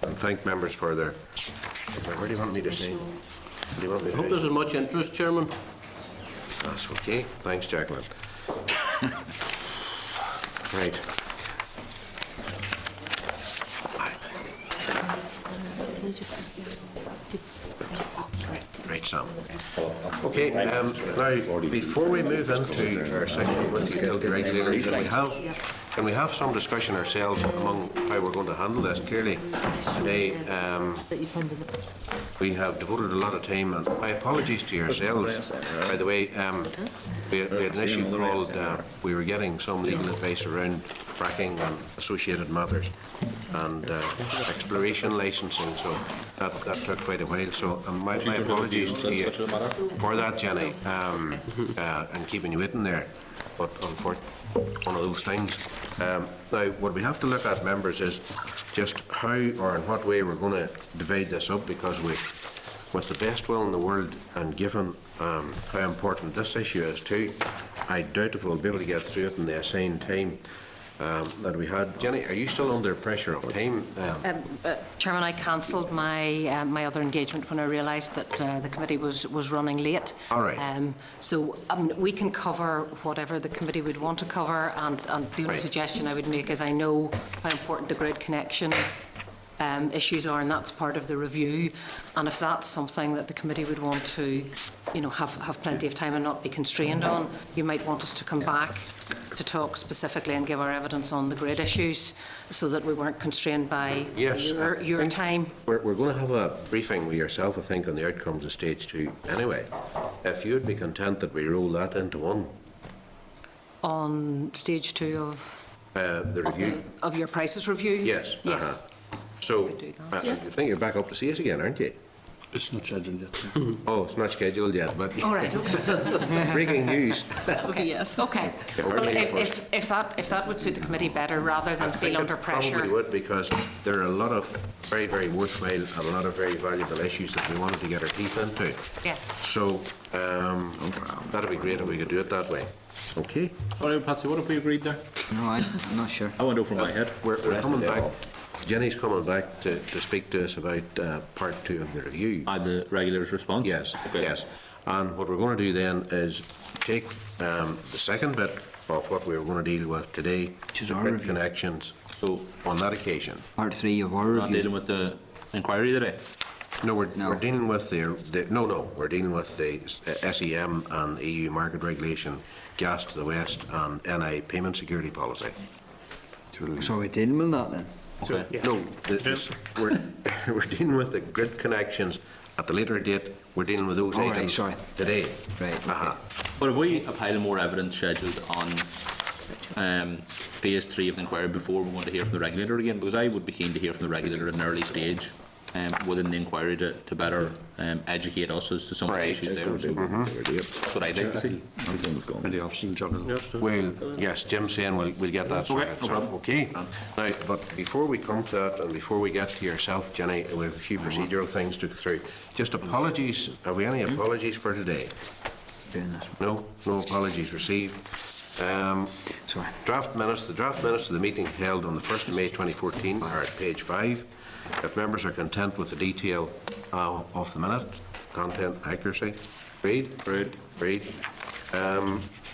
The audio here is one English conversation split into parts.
and thank members for their... Where do you want me to say? I hope there's as much interest, Chairman. That's okay. Thanks, Jacqueline. Right. Right, Sam. Okay, now, before we move into our section with the utility regulator, can we have some discussion ourselves among how we're going to handle this? Clearly, today we have devoted a lot of time, and my apologies to yourselves, by the way. We had an issue called, we were getting some legal advice around fracking and associated matters and exploration licensing, so that took quite a while. So my apologies to you for that, Jenny, and keeping you waiting there. But unfortunately, one of those things. Now, what we have to look at, members, is just how or in what way we're going to divide this up, because with the best will in the world, and given how important this issue is too, I doubt if we'll be able to get through it in the assigned time that we had. Jenny, are you still under pressure of time? Chairman, I cancelled my my other engagement when I realised that the committee was running late. All right. So we can cover whatever the committee would want to cover, and the only suggestion I would make is I know how important the grid connection issues are, and that's part of the review. And if that's something that the committee would want to, have plenty of time and not be constrained on, you might want us to come back to talk specifically and give our evidence on the grid issues, so that we weren't constrained by your time. We're going to have a briefing with yourself, I think, on the outcomes of stage 2 anyway. If you'd be content that we roll that into one. On stage 2 of the review of your prices review? Yes. Yes. So I think you're back up to see us again, aren't you? It's not scheduled yet. Oh, it's not scheduled yet, but All right. Okay. breaking news. Okay. Yes. Okay. Well, if that would suit the committee better, rather than feel under pressure. Probably would, because there are a lot of very, very worthwhile and a lot of very valuable issues that we wanted to get our teeth into. Yes. So that'd be great if we could do it that way. Okay. Sorry, Patsy, what have we agreed there? No, I'm not sure. I went over my head. We're coming back. Jenny's coming back to speak to us about part 2 of the review. The regulator's response? Yes, okay. yes. And what we're going to do then is take the second bit of what we were going to deal with today, which is our grid review. connections. So on that occasion, Part 3 of our We're review. not dealing with the inquiry today? no, we're dealing with we're dealing with the SEM and EU market regulation, gas to the west, and NI payment security policy. So we're dealing with that then? Okay. No, we're dealing with the grid connections at the later date. We're dealing with those items today. Right. But have we a pile of more evidence scheduled on phase 3 of the inquiry before we want to hear from the regulator again? Because I would be keen to hear from the regulator at an early stage within the inquiry to better educate us as to some of the issues there. So that's what I'd like to see. Well, yes, Jim's saying we'll get that sorted. Okay. Now, but before we come to that, and before we get to yourself, Jenny, we have a few procedural things to go through. Just apologies. Have we any apologies for today? No apologies received. Sorry. Draft minutes. The draft minutes of the meeting held on the 1st of May 2014 are at page 5. If members are content with the detail of the minute, content, accuracy, agreed? Agreed.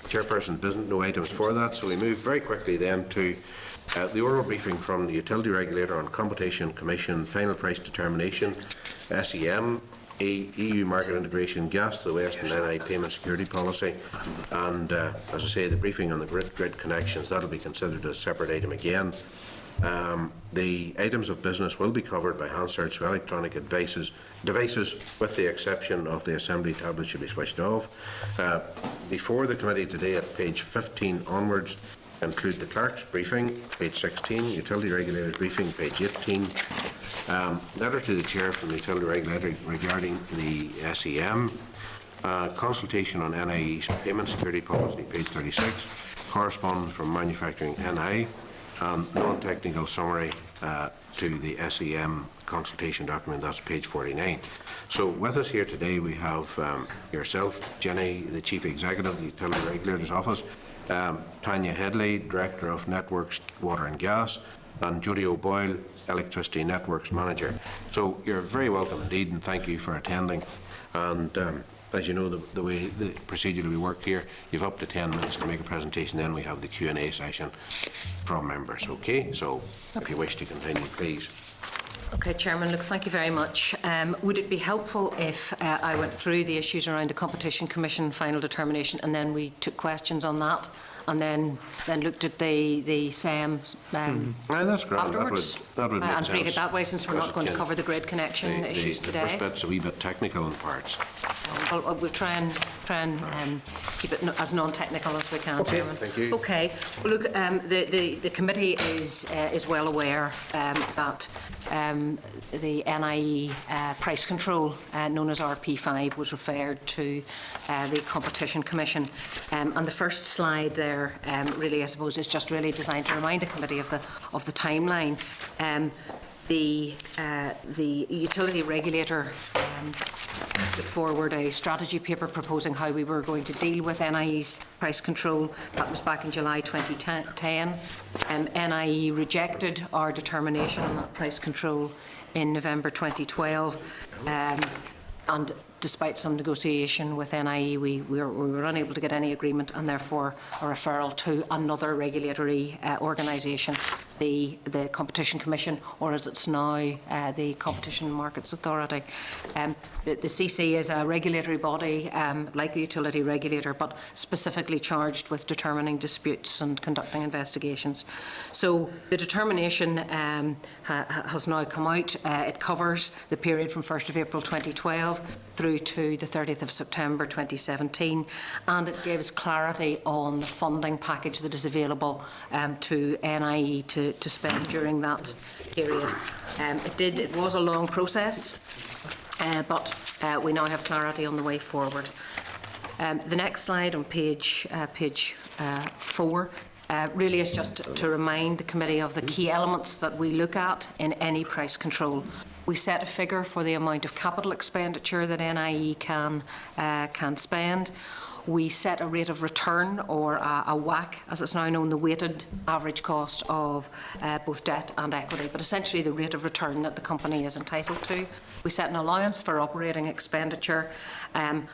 Chairperson business, no items for that, so we move very quickly then to the oral briefing from the Utility Regulator on Competition Commission final price determination, SEM, EU market integration, gas to the west, and NI payment security policy. And as I say, the briefing on the grid connections, that'll be considered a separate item again. The items of business will be covered by Hansard's electronic devices, with the exception of the assembly tablet should be switched off. Before the committee today at page 15 onwards include the clerk's briefing, page 16, utility regulator's briefing, page 18, letter to the chair from the utility regulator regarding the SEM, consultation on NIE's payment security policy, page 36, correspondence from manufacturing NI, and non-technical summary to the SEM consultation document, that's page 49. So with us here today we have yourself, Jenny, the Chief Executive of the Utility Regulator's Office, Tanya Headley, Director of Networks, Water and Gas, and Judy O'Boyle, Electricity Networks Manager. So you're very welcome indeed, and thank you for attending. And as you know, the way the procedure we work here, you've up to 10 minutes to make a presentation, then we have the Q&A session from members. Okay, so if you wish to continue, please. Okay, Chairman, look, thank you very much. Would it be helpful if I went through the issues around the Competition Commission final determination, and then we took questions on that, and then looked at the SEM That's great. afterwards? That would make and sense. take it that way, since we're not going to cover the grid connection issues The today. first bit's a wee bit technical in parts. We'll try and keep it as non-technical as we can, Okay, Chairman. thank you. Okay. Well, look, the committee is well aware that the NIE price control, known as RP5, was referred to the Competition Commission. And the first slide there, really, I suppose, is just really designed to remind the committee of the timeline. The utility regulator put forward a strategy paper proposing how we were going to deal with NIE's price control. That was back in July 2010. NIE rejected our determination on that price control in November 2012. And despite some negotiation with NIE, we were unable to get any agreement, and therefore a referral to another regulatory organisation, the Competition Commission, or as it's now, the Competition and Markets Authority. The CC is a regulatory body, like the utility regulator, but specifically charged with determining disputes and conducting investigations. So the determination has now come out. It covers the period from 1st of April 2012 through to the 30th of September 2017, and it gives clarity on the funding package that is available to NIE to spend during that period. It was a long process, but we now have clarity on the way forward. The next slide on page 4 really is just to remind the committee of the key elements that we look at in any price control. We set a figure for the amount of capital expenditure that NIE can spend. We set a rate of return, or a WACC, as it's now known, the weighted average cost of both debt and equity, but essentially the rate of return that the company is entitled to. We set an allowance for operating expenditure, and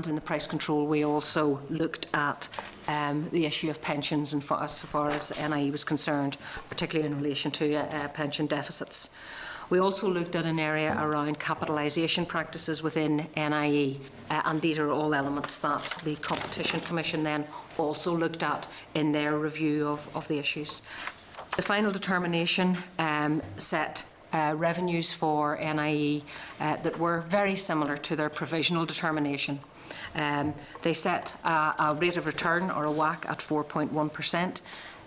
in the price control we also looked at the issue of pensions, and as far as NIE was concerned, particularly in relation to pension deficits. We also looked at an area around capitalisation practices within NIE, and these are all elements that the Competition Commission then also looked at in their review of the issues. The final determination set revenues for NIE that were very similar to their provisional determination. They set a rate of return, or a WACC, at 4.1%.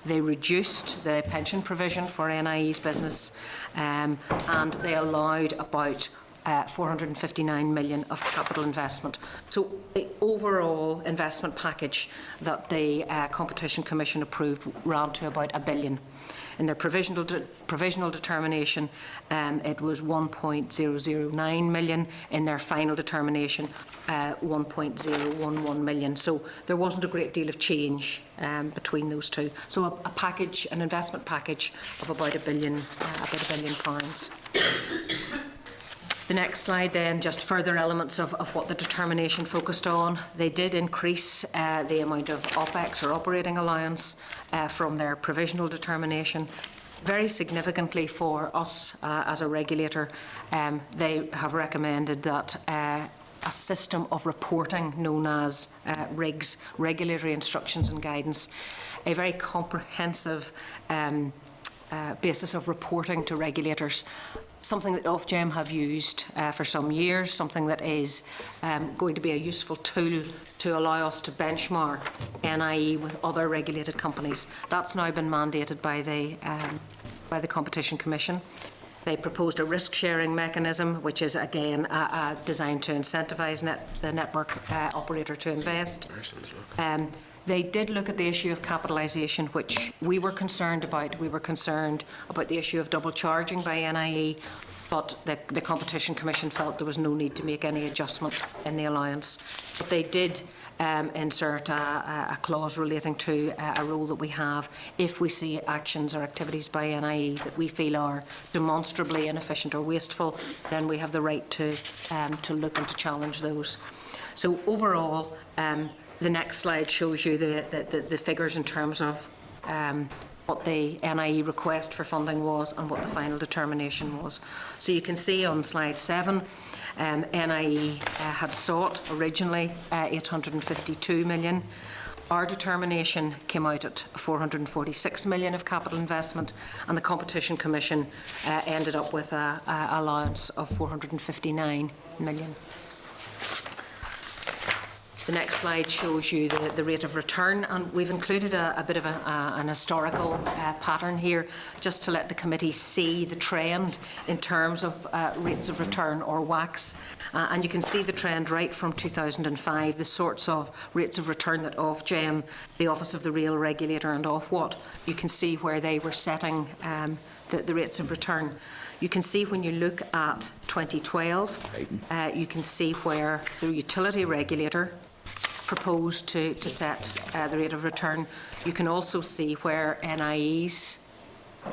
They reduced the pension provision for NIE's business, and they allowed about 459 million of capital investment. So the overall investment package that the Competition Commission approved ran to about £1 billion. In their provisional determination, it was 1.009 million. In their final determination, 1.011 million. So there wasn't a great deal of change between those two. So a package, an investment package of about £1 billion, pounds. The next slide then, just further elements of what the determination focused on. They did increase the amount of OPEX, or operating allowance, from their provisional determination. Very significantly for us as a regulator, they have recommended that a system of reporting known as RIGS, Regulatory Instructions and Guidance, a very comprehensive basis of reporting to regulators, something that Ofgem have used for some years, something that is going to be a useful tool to allow us to benchmark NIE with other regulated companies. That's now been mandated by the Competition Commission. They proposed a risk-sharing mechanism, which is again designed to incentivise the network operator to invest. They did look at the issue of capitalisation, which we were concerned about. We were concerned about the issue of double charging by NIE, but the Competition Commission felt there was no need to make any adjustment in the allowance. But they did insert a clause relating to a role that we have if we see actions or activities by NIE that we feel are demonstrably inefficient or wasteful, then we have the right to look and to challenge those. So overall, the next slide shows you the figures in terms of what the NIE request for funding was and what the final determination was. So you can see on slide 7, NIE had sought originally 852 million. Our determination came out at 446 million of capital investment, and the Competition Commission ended up with an allowance of 459 million. The next slide shows you the rate of return, and we've included a bit of an historical pattern here just to let the committee see the trend in terms of rates of return or WACCs. And you can see the trend right from 2005, the sorts of rates of return that Ofgem, the Office of the Rail Regulator and Ofwat, you can see where they were setting the rates of return. You can see when you look at 2012, you can see where the utility regulator proposed to set the rate of return. You can also see where NIE's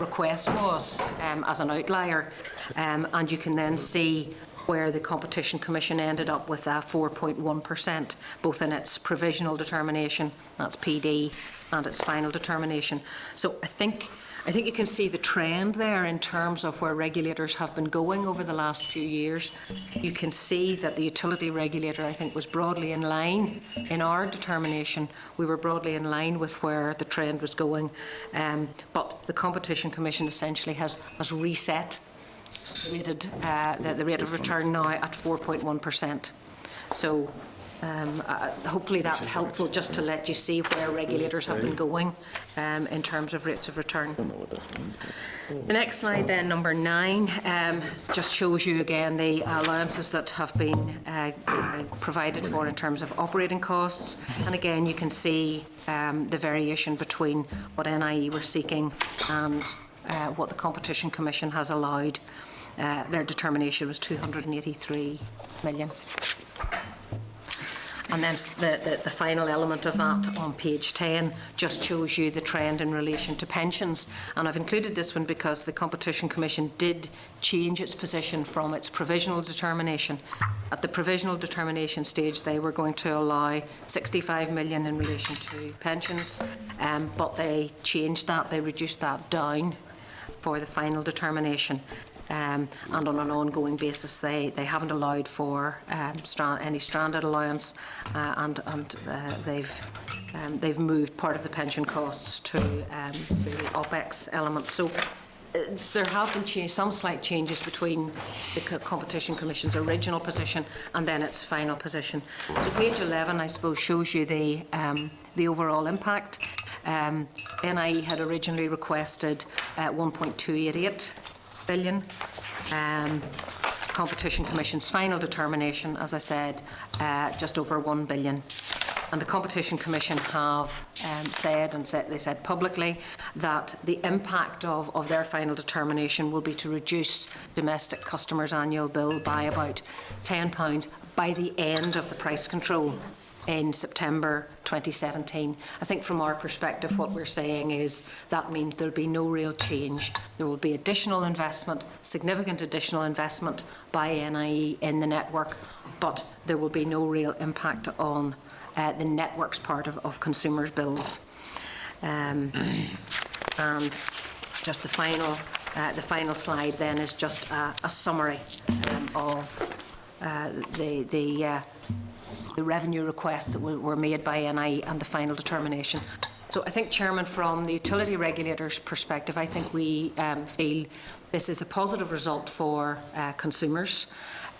request was as an outlier, and you can then see where the Competition Commission ended up with 4.1%, both in its provisional determination, that's PD, and its final determination. So I think you can see the trend there in terms of where regulators have been going over the last few years. You can see that the utility regulator, I think, was broadly in line in our determination. We were broadly in line with where the trend was going, but the Competition Commission essentially has reset the rate of return now at 4.1%. So hopefully that's helpful just to let you see where regulators have been going in terms of rates of return. The next slide then, number 9, just shows you again the allowances that have been provided for in terms of operating costs, and again you can see the variation between what NIE were seeking and what the Competition Commission has allowed. Their determination was 283 million. And then the final element of that on page 10 just shows you the trend in relation to pensions. And I've included this one because the Competition Commission did change its position from its provisional determination. At the provisional determination stage, they were going to allow 65 million in relation to pensions, but they changed that, they reduced that down for the final determination. And on an ongoing basis, they haven't allowed for any stranded allowance, and they've moved part of the pension costs to the OPEX element. So there have been some slight changes between the Competition Commission's original position and then its final position. So page 11, I suppose, shows you the overall impact. NIE had originally requested 1.288 billion. Competition Commission's final determination, as I said, just over 1 billion. And the Competition Commission have they said publicly that the impact of their final determination will be to reduce domestic customers' annual bill by about £10 by the end of the price control in September 2017. I think from our perspective what we're saying is that means there'll be no real change. There will be additional investment, significant additional investment by NIE in the network, but there will be no real impact on the network's part of consumers' bills. And just the final slide then is just a summary of the revenue requests that were made by NIE and the final determination. So I think, Chairman, from the utility regulator's perspective, I think we feel this is a positive result for consumers.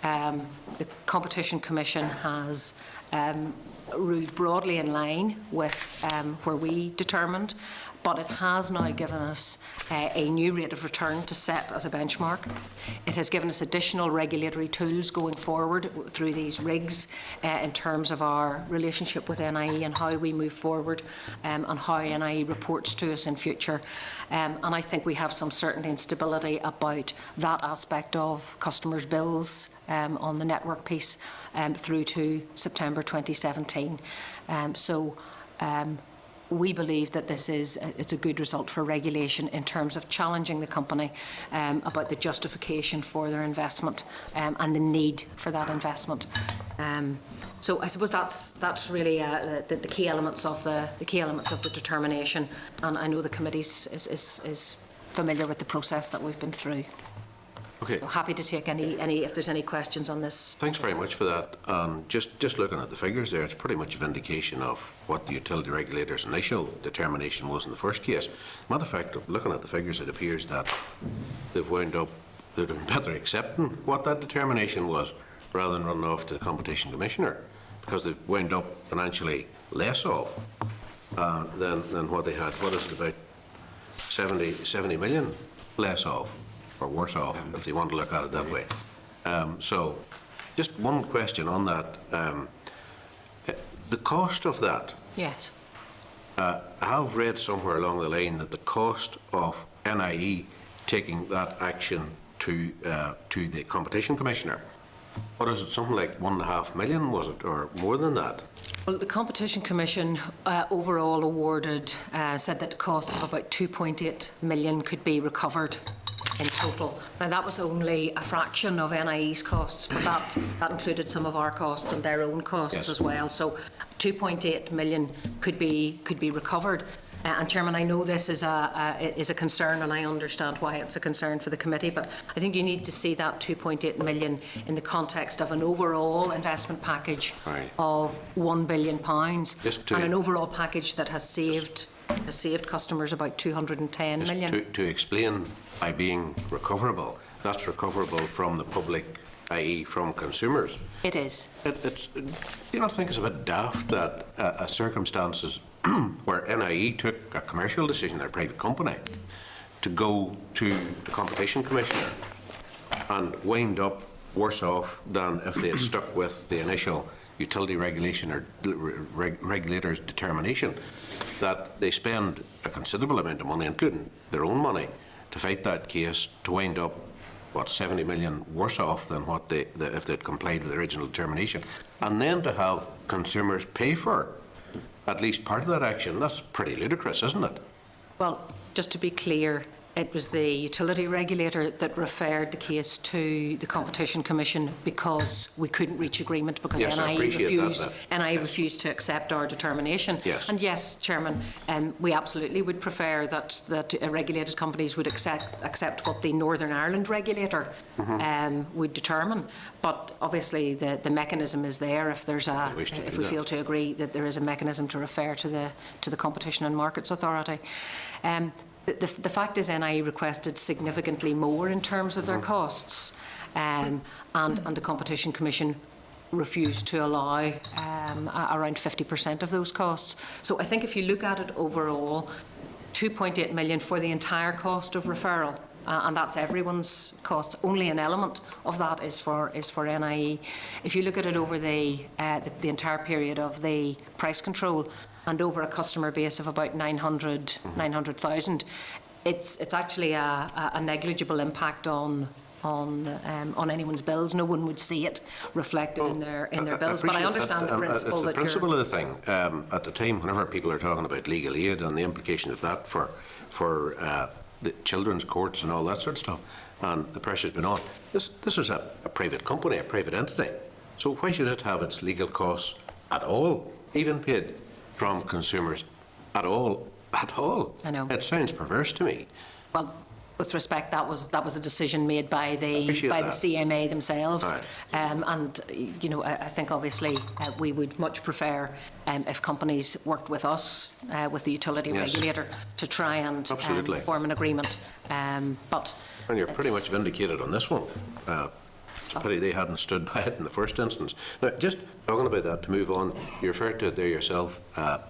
The Competition Commission has ruled broadly in line with where we determined, but it has now given us a new rate of return to set as a benchmark. It has given us additional regulatory tools going forward through these rigs in terms of our relationship with NIE and how we move forward and how NIE reports to us in future. And I think we have some certainty and stability about that aspect of customers' bills on the network piece through to September 2017. We believe that it's a good result for regulation in terms of challenging the company about the justification for their investment and the need for that investment. So I suppose that's really the key elements of the determination, and I know the committee is familiar with the process that we've been through. Okay. So happy to take any if there's any questions on this. Thanks very much for that. Just looking at the figures there, it's pretty much a vindication of what the utility regulator's initial determination was in the first case. Matter of fact, looking at the figures, it appears that they've wound up, they've been better accepting what that determination was rather than running off to the Competition Commissioner, because they've wound up financially less off than what they had. What is it, about 70 million less off? Or worse off, if you want to look at it that way. So, just one question on that. The cost of that, Yes. I have read somewhere along the line that the cost of NIE taking that action to the Competition Commissioner, what is it, something like 1.5 million, was it, or more than that? Well, the Competition Commission overall awarded, said that costs of about 2.8 million could be recovered in total. Now, that was only a fraction of NIE's costs, but that included some of our costs and their own costs, yes, as well. So 2.8 million could be recovered. And Chairman, I know this is a concern, and I understand why it's a concern for the committee, but I think you need to see that 2.8 million in the context of an overall investment package, right, of £1 billion, and an overall package that has saved customers about 210 million. To explain, by being recoverable, that's recoverable from the public, i.e. from consumers. It is. Do you not think it's a bit daft that circumstances where NIE took a commercial decision, their private company, to go to the Competition Commissioner and wind up worse off than if they had stuck with the initial utility regulation or regulator's determination, that they spend a considerable amount of money, including their own money, to fight that case, to wind up, what, 70 million worse off than what if they'd complied with the original determination, and then to have consumers pay for at least part of that action. That's pretty ludicrous, isn't it? Well, just to be clear, it was the utility regulator that referred the case to the Competition Commission because we couldn't reach agreement, because yes, NIE refused to accept our determination. Yes. And yes, Chairman, we absolutely would prefer that regulated companies would accept what the Northern Ireland regulator would determine. But obviously the mechanism is there if there's if we feel to agree that there is a mechanism to refer to the Competition and Markets Authority. The fact is, NIE requested significantly more in terms of their costs, and the Competition Commission refused to allow around 50% of those costs. So I think if you look at it overall, 2.8 million for the entire cost of referral, and that's everyone's costs. Only an element of that is for NIE. If you look at it over the entire period of the price control, and over a customer base of about 900,000, it's actually a negligible impact on anyone's bills. No one would see it reflected in their bills. But I understand the principle. It's the principle of the thing. At the time, whenever people are talking about legal aid and the implication of that for the children's courts and all that sort of stuff, and the pressure's been on, this is a private company, a private entity. So why should it have its legal costs at all, even paid from consumers at all? I know. It sounds perverse to me. Well, with respect, that was a decision made by the CMA themselves, right. And you know, I think obviously we would much prefer if companies worked with us, with the utility regulator, to try and form an agreement. But and you're pretty much vindicated on this one. Pity they hadn't stood by it in the first instance. Now, just talking about that, to move on, you referred to it there yourself,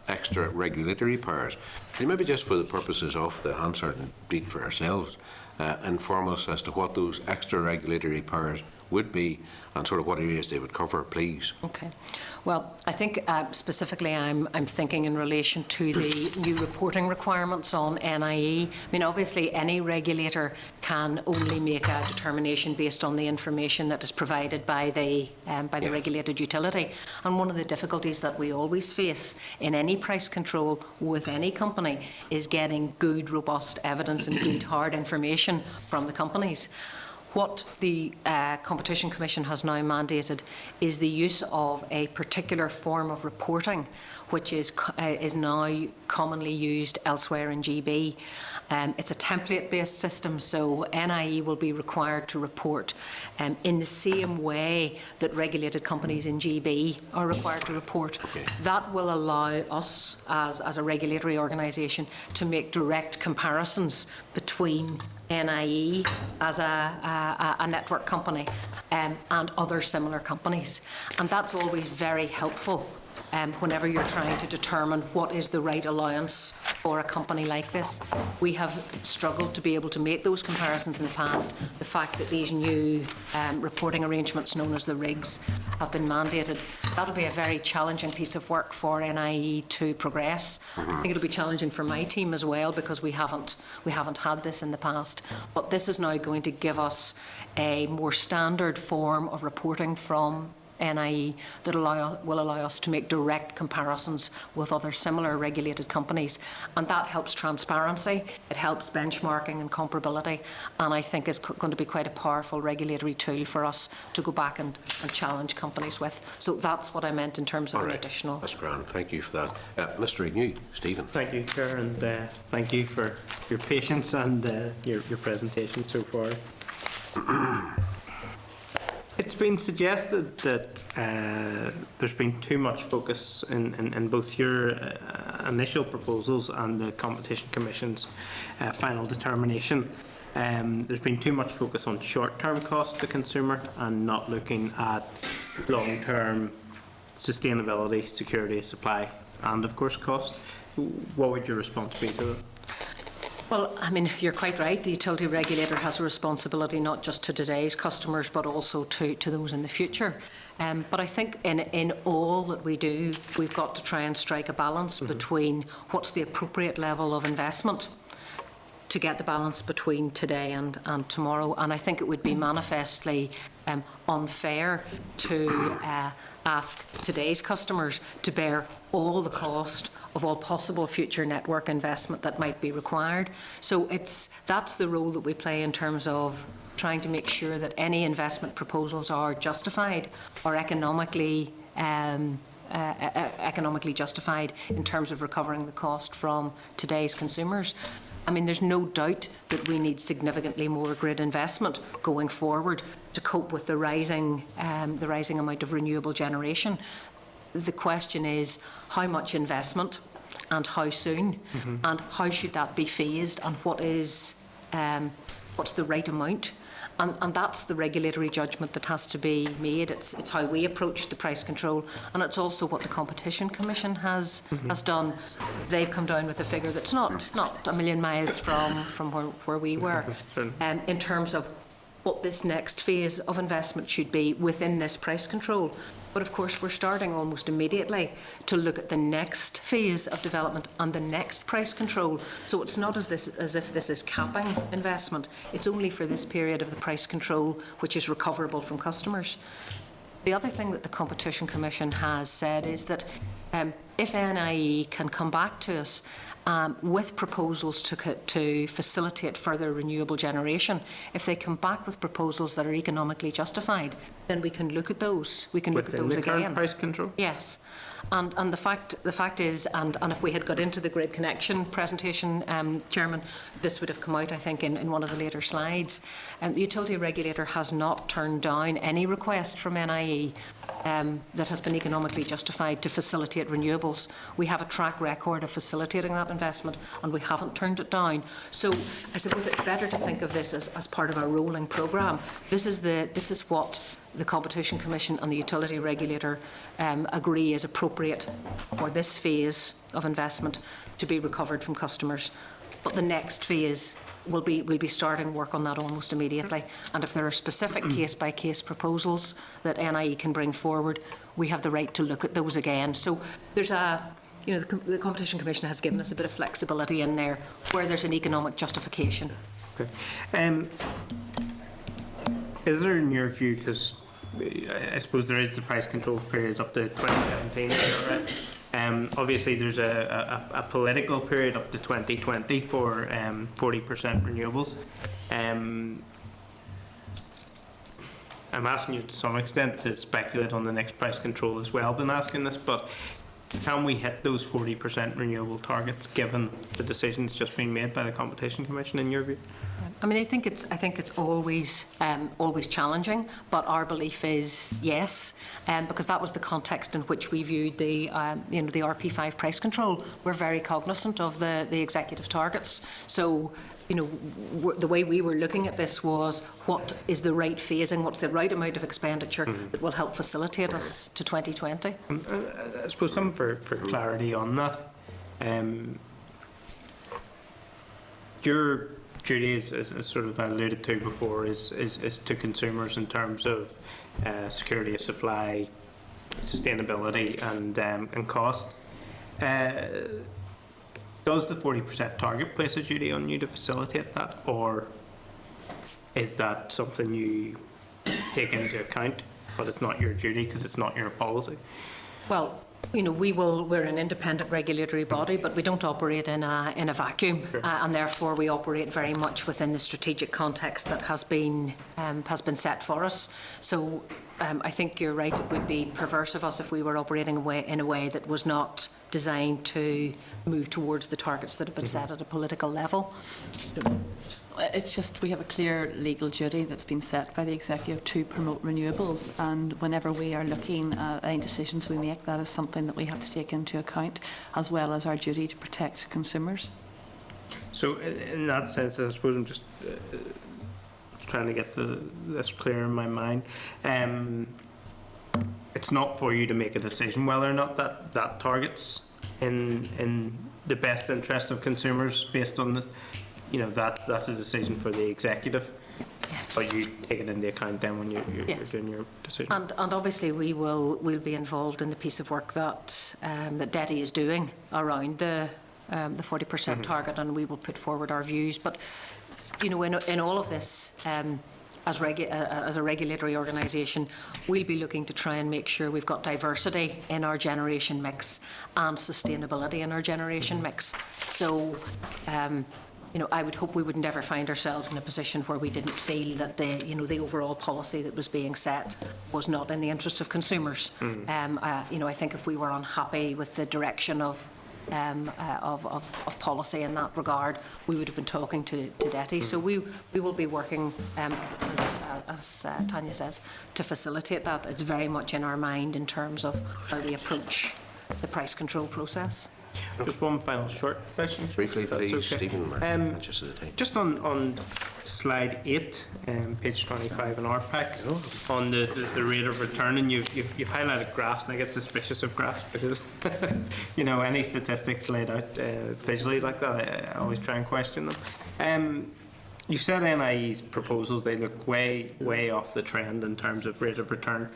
extra regulatory powers. Can you maybe just for the purposes of the Hansard and indeed for ourselves, inform us as to what those extra regulatory powers would be and sort of what areas they would cover, please? Okay. Well, I think specifically I'm thinking in relation to the new reporting requirements on NIE. I mean, obviously any regulator can only make a determination based on the information that is provided by the regulated utility. And one of the difficulties that we always face in any price control with any company is getting good, robust evidence and good, hard information from the companies. What the Competition Commission has now mandated is the use of a particular form of reporting, which is now commonly used elsewhere in GB. It's a template-based system, so NIE will be required to report in the same way that regulated companies in GB are required to report. Okay. That will allow us, as a regulatory organisation, to make direct comparisons between NIE as a network company and other similar companies. And that's always very helpful whenever you're trying to determine what is the right allowance for a company like this. We have struggled to be able to make those comparisons in the past. The fact that these new reporting arrangements known as the RIGs have been mandated, that'll be a very challenging piece of work for NIE to progress. I think it'll be challenging for my team as well because we haven't had this in the past. But this is now going to give us a more standard form of reporting from NIE that will allow us to make direct comparisons with other similar regulated companies, and that helps transparency, it helps benchmarking and comparability, and I think is going to be quite a powerful regulatory tool for us to go back and challenge companies with. So that's what I meant in terms of an additional. That's grand, thank you for that. Mr. Renew, Stephen. Thank you, Chair, and thank you for your patience and your presentation so far. It's been suggested that there's been too much focus in both your initial proposals and the Competition Commission's final determination. There's been too much focus on short-term cost to consumer and not looking at long-term sustainability, security of supply, and of course cost. What would your response be to that? Well, I mean, you're quite right. The utility regulator has a responsibility not just to today's customers, but also to those in the future. But I think in all that we do, we've got to try and strike a balance between what's the appropriate level of investment to get the balance between today and tomorrow. And I think it would be manifestly unfair to ask today's customers to bear all the cost of all possible future network investment that might be required. So that's the role that we play in terms of trying to make sure that any investment proposals are justified or economically justified in terms of recovering the cost from today's consumers. I mean, there's no doubt that we need significantly more grid investment going forward to cope with the rising amount of renewable generation. The question is how much investment and how soon, and how should that be phased, and what's the right amount. And that's the regulatory judgment that has to be made. It's how we approach the price control, and it's also what the Competition Commission has done. They've come down with a figure that's not a million miles from where we were, in terms of what this next phase of investment should be within this price control. But of course, we're starting almost immediately to look at the next phase of development and the next price control. So it's not as if this is capping investment. It's only for this period of the price control, which is recoverable from customers. The other thing that the Competition Commission has said is that if NIE can come back to us with proposals to facilitate further renewable generation, if they come back with proposals that are economically justified, then we can look at those. We can look at those again. Within the current price control? Yes. And the fact is, and if we had got into the grid connection presentation, Chairman, this would have come out, I think, in one of the later slides. The utility regulator has not turned down any request from NIE that has been economically justified to facilitate renewables. We have a track record of facilitating that investment, and we haven't turned it down. So I suppose it's better to think of this as part of our rolling programme. This is what the Competition Commission and the Utility Regulator agree is appropriate for this phase of investment to be recovered from customers. But the next phase we'll be starting work on that almost immediately. And if there are specific case-by-case proposals that NIE can bring forward, we have the right to look at those again. So there's the Competition Commission has given us a bit of flexibility in there where there's an economic justification. Okay. Is there, in your view, because I suppose there is the price control period up to 2017, is that right? Obviously, there's a political period up to 2020 for 40% renewables. I'm asking you to some extent to speculate on the next price control as well than asking this, but can we hit those 40% renewable targets given the decisions just being made by the Competition Commission, in your view? I mean, I think it's always challenging, but our belief is yes, because that was the context in which we viewed the the RP5 price control. We're very cognizant of the executive targets. So, the way we were looking at this was what is the right phasing, what's the right amount of expenditure that will help facilitate us to 2020. I suppose some for clarity on that. Your duty, as sort of alluded to before, is to consumers in terms of security of supply, sustainability, and cost. Does the 40% target place a duty on you to facilitate that, or is that something you take into account, but it's not your duty because it's not your policy? Well, we're an independent regulatory body, but we don't operate in a vacuum, sure. And therefore we operate very much within the strategic context that has been set for us. So I think you're right. It would be perverse of us if we were operating in a way that was not designed to move towards the targets that have been set at a political level. It's just we have a clear legal duty that's been set by the executive to promote renewables, and whenever we are looking at any decisions we make, that is something that we have to take into account, as well as our duty to protect consumers. So in that sense, I suppose I'm just trying to get this clear in my mind. It's not for you to make a decision whether or not that target's in the best interest of consumers based on the, that's a decision for the executive. Yes. But you take it into account then when you're doing your decision. And obviously we'll be involved in the piece of work that that DETI is doing around the 40% target, and we will put forward our views. But in all of this, as a regulatory organisation, we'll be looking to try and make sure we've got diversity in our generation mix and sustainability in our generation mix. So, I would hope we would never find ourselves in a position where we didn't feel that the overall policy that was being set was not in the interest of consumers. I think if we were unhappy with the direction of policy in that regard, we would have been talking to DETI. So we will be working, as Tanya says, to facilitate that. It's very much in our mind in terms of how we approach the price control process. Just one final short question. Briefly, please, okay. Stephen. Just on slide 8, page 25 in RPAC, on the rate of return, and you've highlighted graphs, and I get suspicious of graphs because any statistics laid out visually like that, I always try and question them. You said NIE's proposals, they look way off the trend in terms of rate of return.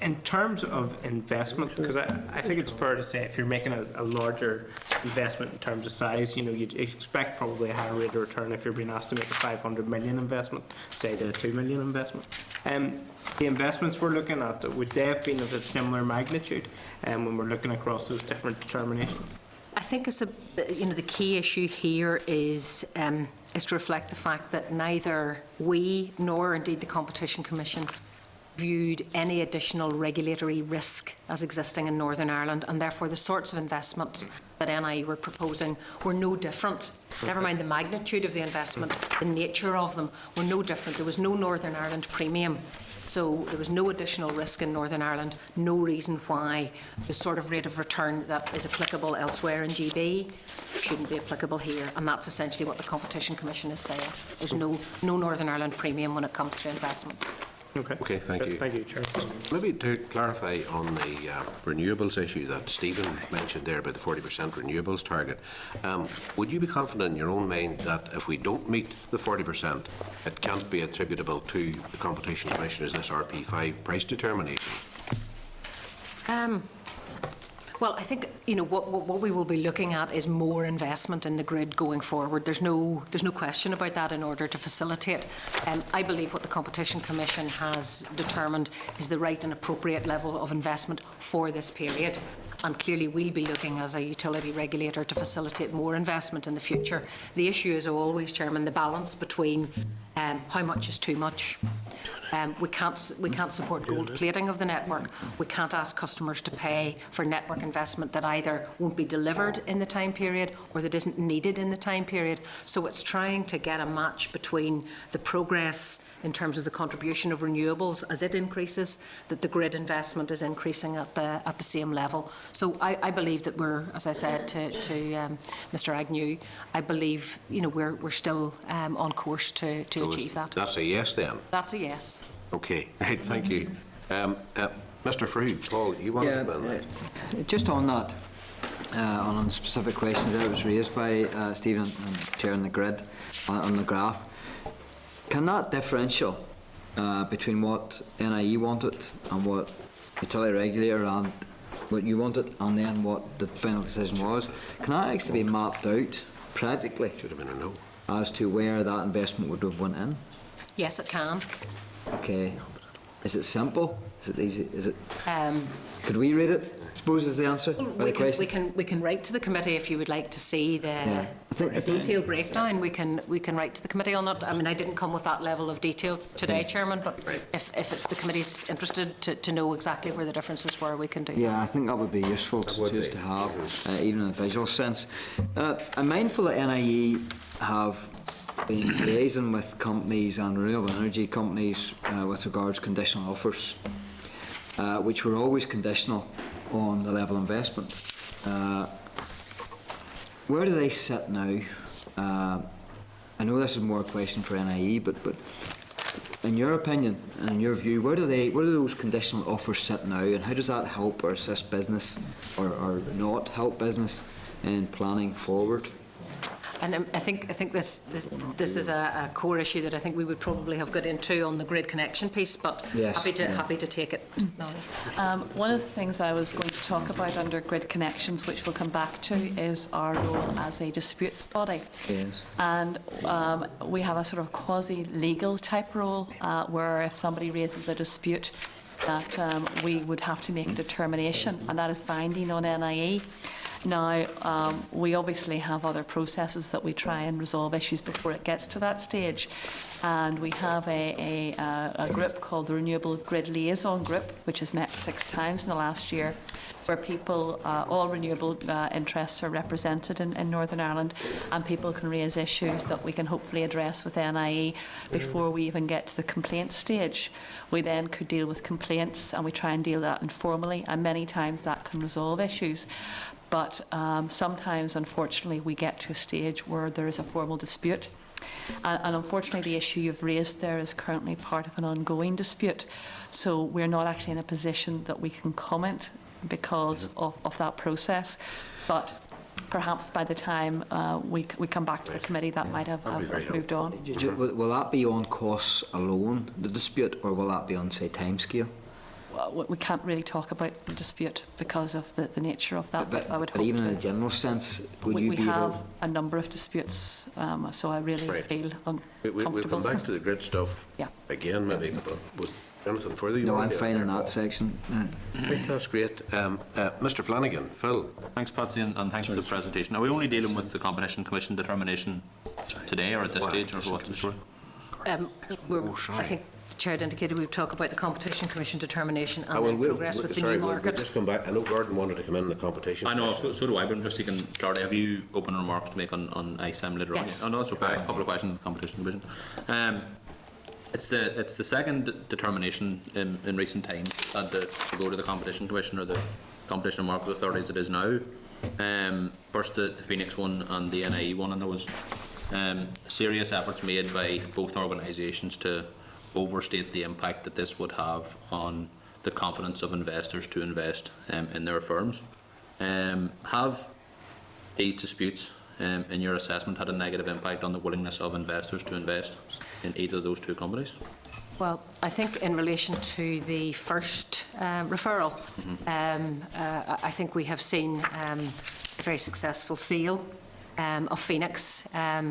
In terms of investment, because I think it's fair to say if you're making a larger investment in terms of size, you'd expect probably a higher rate of return if you're being asked to make a 500 million investment, say the 2 million investment. The investments we're looking at, would they have been of a similar magnitude when we're looking across those different determinations? I think it's the key issue here is to reflect the fact that neither we nor indeed the Competition Commission viewed any additional regulatory risk as existing in Northern Ireland, and therefore the sorts of investments that NIE were proposing were no different. Never mind the magnitude of the investment, the nature of them were no different. There was no Northern Ireland premium. So there was no additional risk in Northern Ireland, no reason why the sort of rate of return that is applicable elsewhere in GB shouldn't be applicable here, and that's essentially what the Competition Commission is saying. There's no Northern Ireland premium when it comes to investment. Okay, thank you. Thank you, Chair. Maybe to clarify on the renewables issue that Stephen mentioned there about the 40% renewables target, would you be confident in your own mind that if we don't meet the 40%, it can't be attributable to the Competition Commissioner's this RP5 price determination? Well, I think what we will be looking at is more investment in the grid going forward. There's no question about that in order to facilitate. I believe what the Competition Commission has determined is the right and appropriate level of investment for this period. And clearly we'll be looking as a utility regulator to facilitate more investment in the future. The issue is always, Chairman, the balance between how much is too much. We can't support gold plating of the network. We can't ask customers to pay for network investment that either won't be delivered in the time period or that isn't needed in the time period. So it's trying to get a match between the progress in terms of the contribution of renewables as it increases, that the grid investment is increasing at the same level. So I believe that we're, as I said to Mr Agnew, I believe we're still on course to achieve that. That's a yes then? That's a yes. Okay, right, thank you. Mr Frood, Paul, you want to come in? Just on that, on the specific questions that was raised by Stephen and Chair on the grid, on the graph, can that differential between what NIE wanted and what utility regulator and what you wanted and then what the final decision was, can that actually be mapped out practically? Should have been a no. As to where that investment would have went in? Yes, it can. Okay. Is it simple? Is it easy? Is it? Could we read it? I suppose is the answer. We can write to the committee if you would like to see the detailed breakdown. We can write to the committee on that. I mean, I didn't come with that level of detail today, Chairman, but if the committee's interested to know exactly where the differences were, we can do that. Yeah, I think that would be useful just to have, even in a visual sense. I'm mindful that NIE have been liaising with companies and renewable energy companies with regards to conditional offers, which were always conditional on the level of investment. Where do they sit now? I know this is more a question for NIE, but in your opinion and in your view, where do those conditional offers sit now, and how does that help or assist business, or not help business in planning forward? And I think this is a core issue that I think we would probably have got into on the grid connection piece, but yes, happy to take it. One of the things I was going to talk about under grid connections, which we'll come back to, is our role as a disputes body. Yes. And we have a sort of quasi-legal type role where if somebody raises a dispute, that we would have to make a determination, and that is binding on NIE. Now, we obviously have other processes that we try and resolve issues before it gets to that stage. And we have a group called the Renewable Grid Liaison Group, which has met 6 times in the last year, where people, all renewable interests are represented in Northern Ireland, and people can raise issues that we can hopefully address with NIE before we even get to the complaint stage. We then could deal with complaints, and we try and deal that informally, and many times that can resolve issues. But sometimes, unfortunately, we get to a stage where there is a formal dispute. And unfortunately, the issue you've raised there is currently part of an ongoing dispute. So we're not actually in a position that we can comment because of that process. But perhaps by the time we come back to the committee, that might have moved on. Will that be on costs alone, the dispute, or will that be on, say, timescale? We can't really talk about the dispute because of the nature of that. But I would but hope even in a general sense, would you we be have able... a number of disputes, so I really feel uncomfortable. We'll come back to the grid stuff again, maybe. But with anything further? No, I'm fine in that section. Right, that's great. Mr Flanagan, Phil. Thanks, Patsy, and thanks for the presentation. Are we only dealing with the Competition Commission determination today, or at this stage, or what's the story? I think the Chair had indicated we would talk about the Competition Commission determination and then progress with the new market. We'll just come back. I know Gordon wanted to come in the competition. I know, so do I, but I'm just thinking, Clardy, have you open remarks to make on ISM later on? Yes. Oh, no, that's okay. A couple of questions on the Competition Commission. It's the second determination in recent times that to go to the Competition Commission or the Competition and Market Authority as it is now. First, the Phoenix one and the NIE one, and there was serious efforts made by both organisations to overstate the impact that this would have on the confidence of investors to invest in their firms. Have these disputes, in your assessment, had a negative impact on the willingness of investors to invest in either of those two companies? Well, I think in relation to the first referral, I think we have seen a very successful sale of Phoenix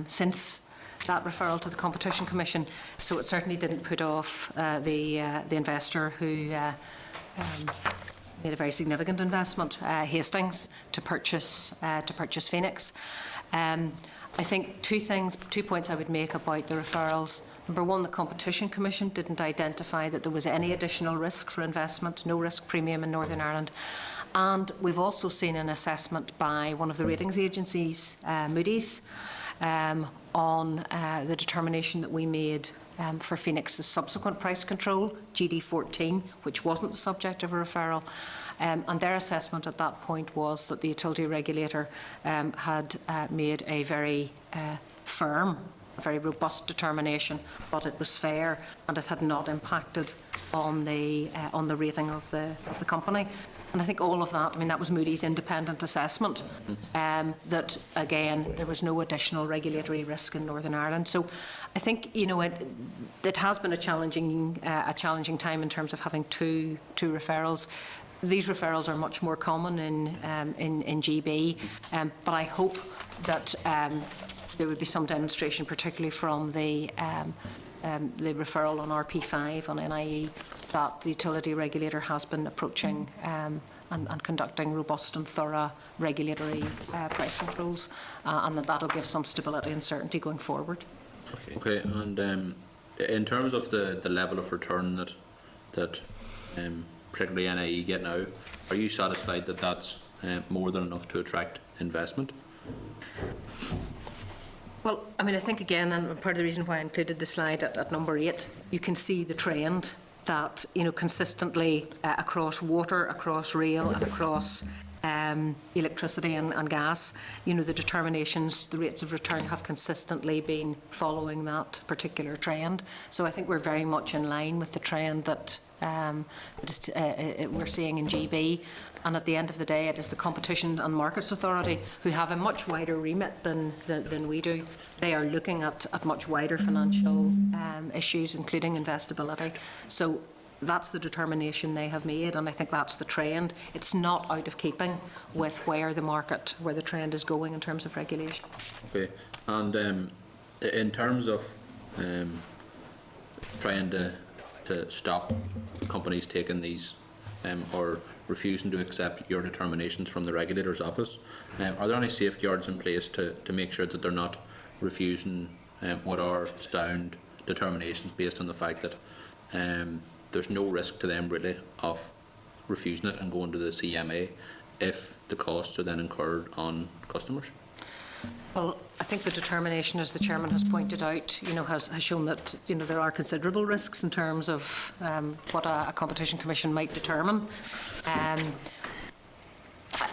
since that referral to the Competition Commission. So it certainly didn't put off the investor who made a very significant investment, Hastings, to purchase Phoenix. I think two points I would make about the referrals. Number one, the Competition Commission didn't identify that there was any additional risk for investment, no risk premium in Northern Ireland. And we've also seen an assessment by one of the ratings agencies, Moody's, on the determination that we made for Phoenix's subsequent price control, GD14, which wasn't the subject of a referral. And their assessment at that point was that the utility regulator had made a very firm, a very robust determination, but it was fair and it had not impacted on the rating of the company. And I think all of that, I mean, that was Moody's independent assessment, that, again, there was no additional regulatory risk in Northern Ireland. So I think, you know, it has been a challenging time in terms of having two referrals. These referrals are much more common in GB, but I hope that there would be some demonstration, particularly from the referral on RP5 on NIE, that the utility regulator has been approaching and conducting robust and thorough regulatory price controls, and that will give some stability and certainty going forward. Okay, and in terms of the level of return that particularly NIE get now, are you satisfied that that's more than enough to attract investment? Well, I mean, I think again, and part of the reason why I included the slide at number 8, you can see the trend that, you know, consistently across water, across rail, and across electricity and gas, you know, the determinations, the rates of return have consistently been following that particular trend. So I think we're very much in line with the trend that we're seeing in GB. And at the end of the day, it is the Competition and Markets Authority who have a much wider remit than we do. They are looking at much wider financial issues, including investability. So that's the determination they have made, and I think that's the trend. It's not out of keeping with where the trend is going in terms of regulation. Okay, and in terms of trying to stop companies taking these or refusing to accept your determinations from the regulator's office, are there any safeguards in place to make sure that they're not refusing what are sound determinations based on the fact that there's no risk to them really of refusing it and going to the CMA if the costs are then incurred on customers? Well, I think the determination, as the Chairman has pointed out, you know, has shown that, you know, there are considerable risks in terms of what a Competition Commission might determine.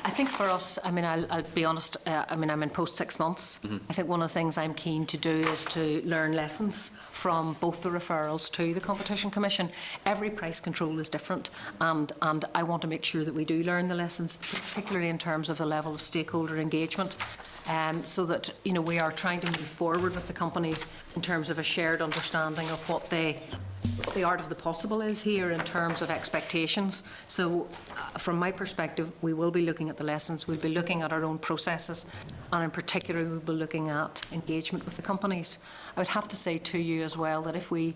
I think for us, I mean, I'll be honest, I mean, I'm in post 6 months. I think one of the things I'm keen to do is to learn lessons from both the referrals to the Competition Commission. Every price control is different, and I want to make sure that we do learn the lessons, particularly in terms of the level of stakeholder engagement. So that, you know, we are trying to move forward with the companies in terms of a shared understanding of what the art of the possible is here in terms of expectations. So from my perspective, we will be looking at the lessons, we'll be looking at our own processes, and in particular we'll be looking at engagement with the companies. I would have to say to you as well that if we,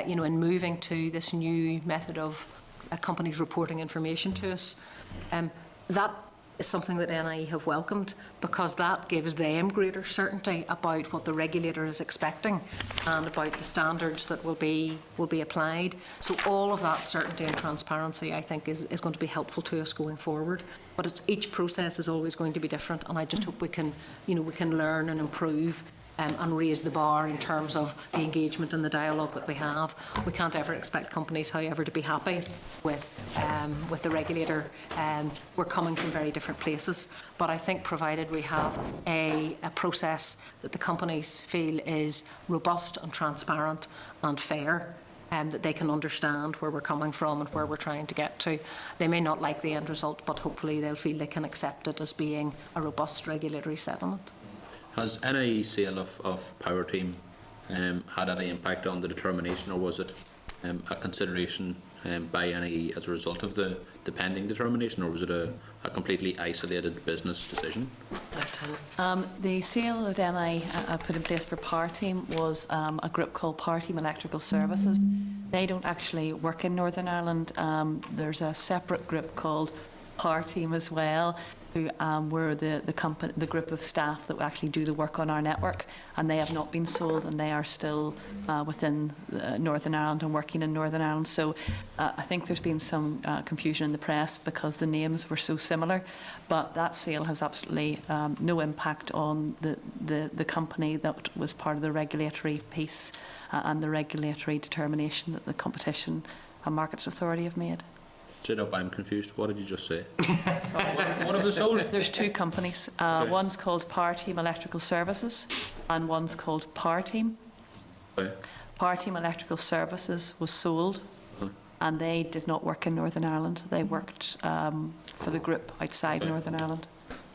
you know, in moving to this new method of companies reporting information to us, that is something that NIE have welcomed, because that gives them greater certainty about what the regulator is expecting and about the standards that will be applied. So all of that certainty and transparency, I think, is going to be helpful to us going forward. But each process is always going to be different, and I just hope we can, you know, we can learn and improve and raise the bar in terms of the engagement and the dialogue that we have. We can't ever expect companies, however, to be happy with the regulator. We're coming from very different places, but I think provided we have a process that the companies feel is robust and transparent and fair, that they can understand where we're coming from and where we're trying to get to. They may not like the end result, but hopefully they'll feel they can accept it as being a robust regulatory settlement. Has any sale of Power Team had any impact on the determination, or was it a consideration by NIE as a result of the pending determination, or was it a completely isolated business decision? The sale that NI put in place for Power Team was a group called Power Team Electrical Services. They don't actually work in Northern Ireland. There's a separate group called Power Team as well, who were the group of staff that actually do the work on our network, and they have not been sold, and they are still within Northern Ireland and working in Northern Ireland. So I think there's been some confusion in the press because the names were so similar, but that sale has absolutely no impact on the company that was part of the regulatory piece and the regulatory determination that the Competition and Markets Authority have made. Straight up, I'm confused. What did you just say? What have they sold? There's two companies. One's called Power Team Electrical Services and one's called Power Team. Okay. Power Team Electrical Services was sold and they did not work in Northern Ireland. They worked for the group outside Northern Ireland,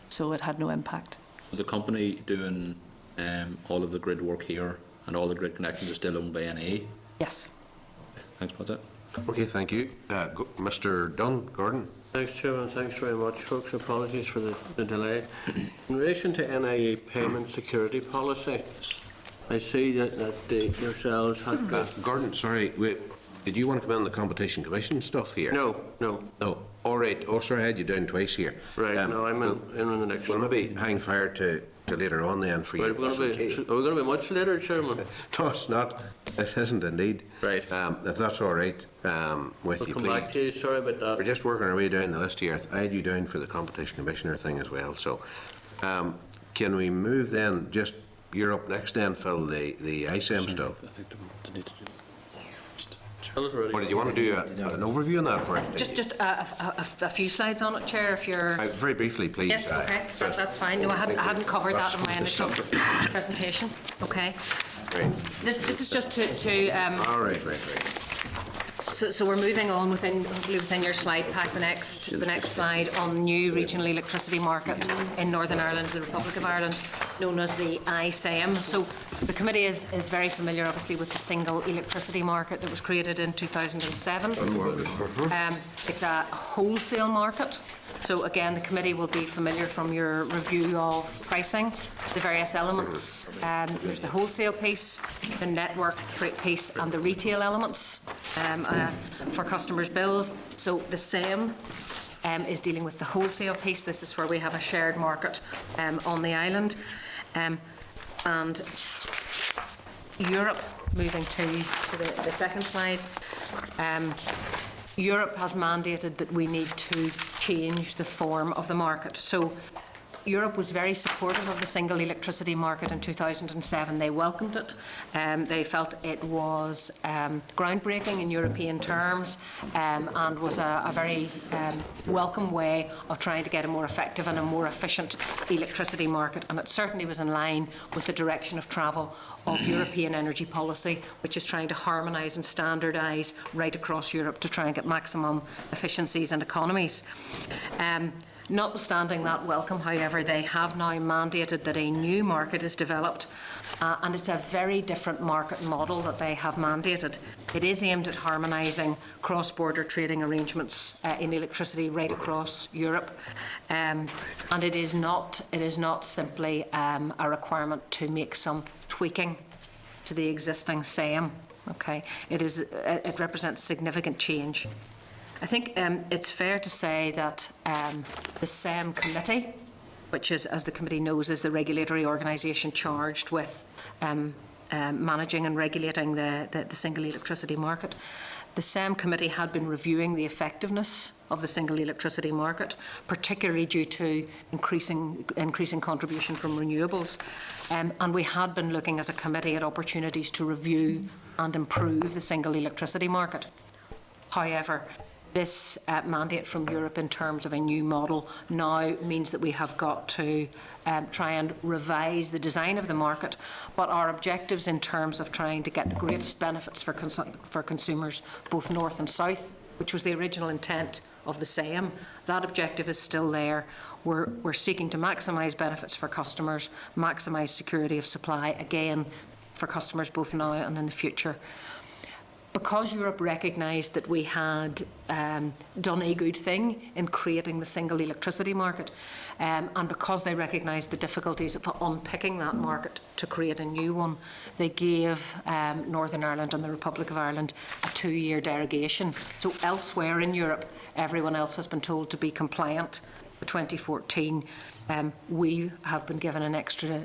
so it had no impact. So the company doing all of the grid work here and all the grid connections is still owned by NIE? Yes. Thanks, that's it. Okay, thank you. Mr. Dunn, Gordon. Thanks, Chairman. Thanks very much, folks. Apologies for the delay. In relation to NIE payment security policy, I see that yourselves had got... Gordon, sorry, wait, did you want to come in the Competition Commission stuff here? No. No. All right. Oh, sorry, I had you down twice here. Right, no, I'm in the next Well, one. maybe hang fire to later on then for you. Right, are we going to be much later, Chairman? No, it's not. It isn't indeed. Right. If that's all right with We'll you, come please. back to you. Sorry about that. We're just working our way down the list here. I had you down for the Competition Commissioner thing as well. So can we move then, just, you're up next then, Phil, the ISEM stuff. I think they need to do Or did you want to do an overview on that for us? Just a few slides on it, Chair, if you're... Very briefly, please. Yes, okay, that's fine. No, I hadn't covered that in my initial presentation. Okay. Right. This is just to All right. So we're moving on hopefully within your slide pack, the next slide on the new regional electricity market in Northern Ireland, the Republic of Ireland, known as the ISEM. So the committee is very familiar, obviously, with the single electricity market that was created in 2007. It's a wholesale market. So again, the committee will be familiar from your review of pricing, the various elements. There's the wholesale piece, the network piece, and the retail elements for customers' bills. So the SEM is dealing with the wholesale piece. This is where we have a shared market on the island. And Europe, moving to the second slide, Europe has mandated that we need to change the form of the market. So Europe was very supportive of the single electricity market in 2007. They welcomed it. They felt it was groundbreaking in European terms and was a very welcome way of trying to get a more effective and a more efficient electricity market. And it certainly was in line with the direction of travel of European energy policy, which is trying to harmonise and standardise right across Europe to try and get maximum efficiencies and economies. Notwithstanding that welcome, however, they have now mandated that a new market is developed, and it's a very different market model that they have mandated. It is aimed at harmonising cross-border trading arrangements in electricity right across Europe, and it is not simply a requirement to make some tweaking to the existing SEM. Okay, it represents significant change. I think it's fair to say that the SEM committee, which is, as the committee knows, is the regulatory organisation charged with managing and regulating the single electricity market, The SEM committee had been reviewing the effectiveness of the single electricity market, particularly due to increasing contribution from renewables. And we had been looking as a committee at opportunities to review and improve the single electricity market. However, this mandate from Europe in terms of a new model now means that we have got to try and revise the design of the market, but our objectives in terms of trying to get the greatest benefits for consumers, both north and south, which was the original intent of the SEM, that objective is still there. We're seeking to maximise benefits for customers, maximise security of supply, again, for customers both now and in the future. Because Europe recognised that we had done a good thing in creating the single electricity market, and because they recognised the difficulties of unpicking that market to create a new one, they gave Northern Ireland and the Republic of Ireland a 2-year derogation. So elsewhere in Europe, everyone else has been told to be compliant. For 2014, we have been given an extra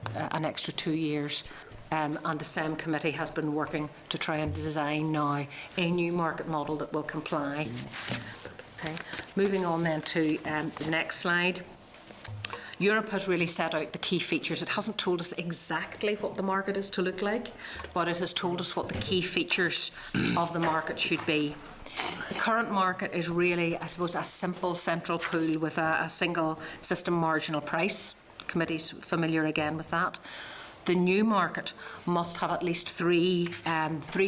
2 years. And the SEM committee has been working to try and design now a new market model that will comply. Okay. Moving on then to the next slide. Europe has really set out the key features. It hasn't told us exactly what the market is to look like, but it has told us what the key features of the market should be. The current market is really, I suppose, a simple central pool with a single system marginal price. The committee's familiar again with that. The new market must have at least three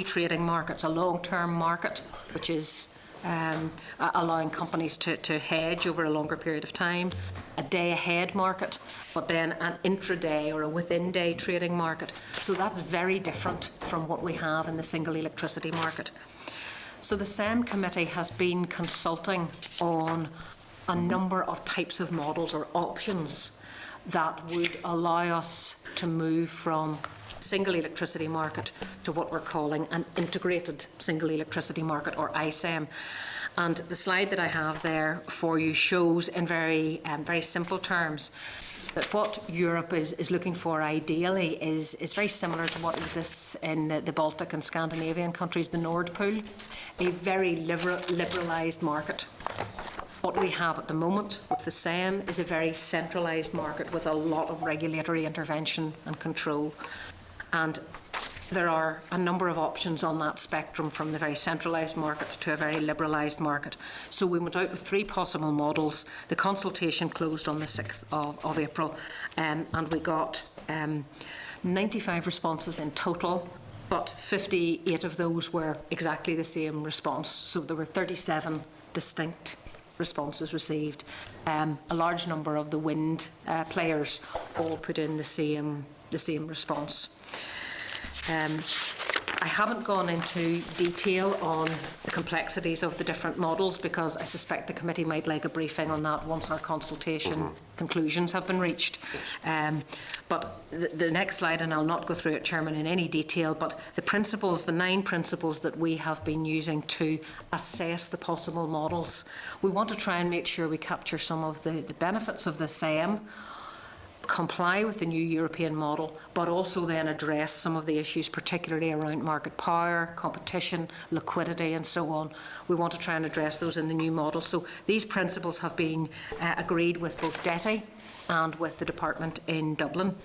trading markets: a long-term market, which is allowing companies to hedge over a longer period of time, a day-ahead market, but then an intraday or a within-day trading market. So that's very different from what we have in the single electricity market. So the SEM committee has been consulting on a number of types of models or options that would allow us to move from single electricity market to what we're calling an integrated single electricity market, or ISEM. And the slide that I have there for you shows in very simple terms that what Europe is looking for ideally is very similar to what exists in the Baltic and Scandinavian countries, the Nord Pool, a very liberalised market. What we have at the moment with the SEM is a very centralised market with a lot of regulatory intervention and control. And there are a number of options on that spectrum, from the very centralised market to a very liberalised market. So we went out with 3 possible models. The consultation closed on the 6th of April, and we got 95 responses in total, but 58 of those were exactly the same response. So there were 37 distinct responses received. A large number of the wind players all put in the same response. I haven't gone into detail on the complexities of the different models because I suspect the committee might like a briefing on that once our consultation conclusions have been reached. But the next slide, and I'll not go through it, Chairman, in any detail, but the principles, the 9 principles that we have been using to assess the possible models. We want to try and make sure we capture some of the benefits of the SEM, comply with the new European model, but also then address some of the issues, particularly around market power, competition, liquidity, and so on. We want to try and address those in the new model. So these principles have been agreed with both DETI and with the department in Dublin.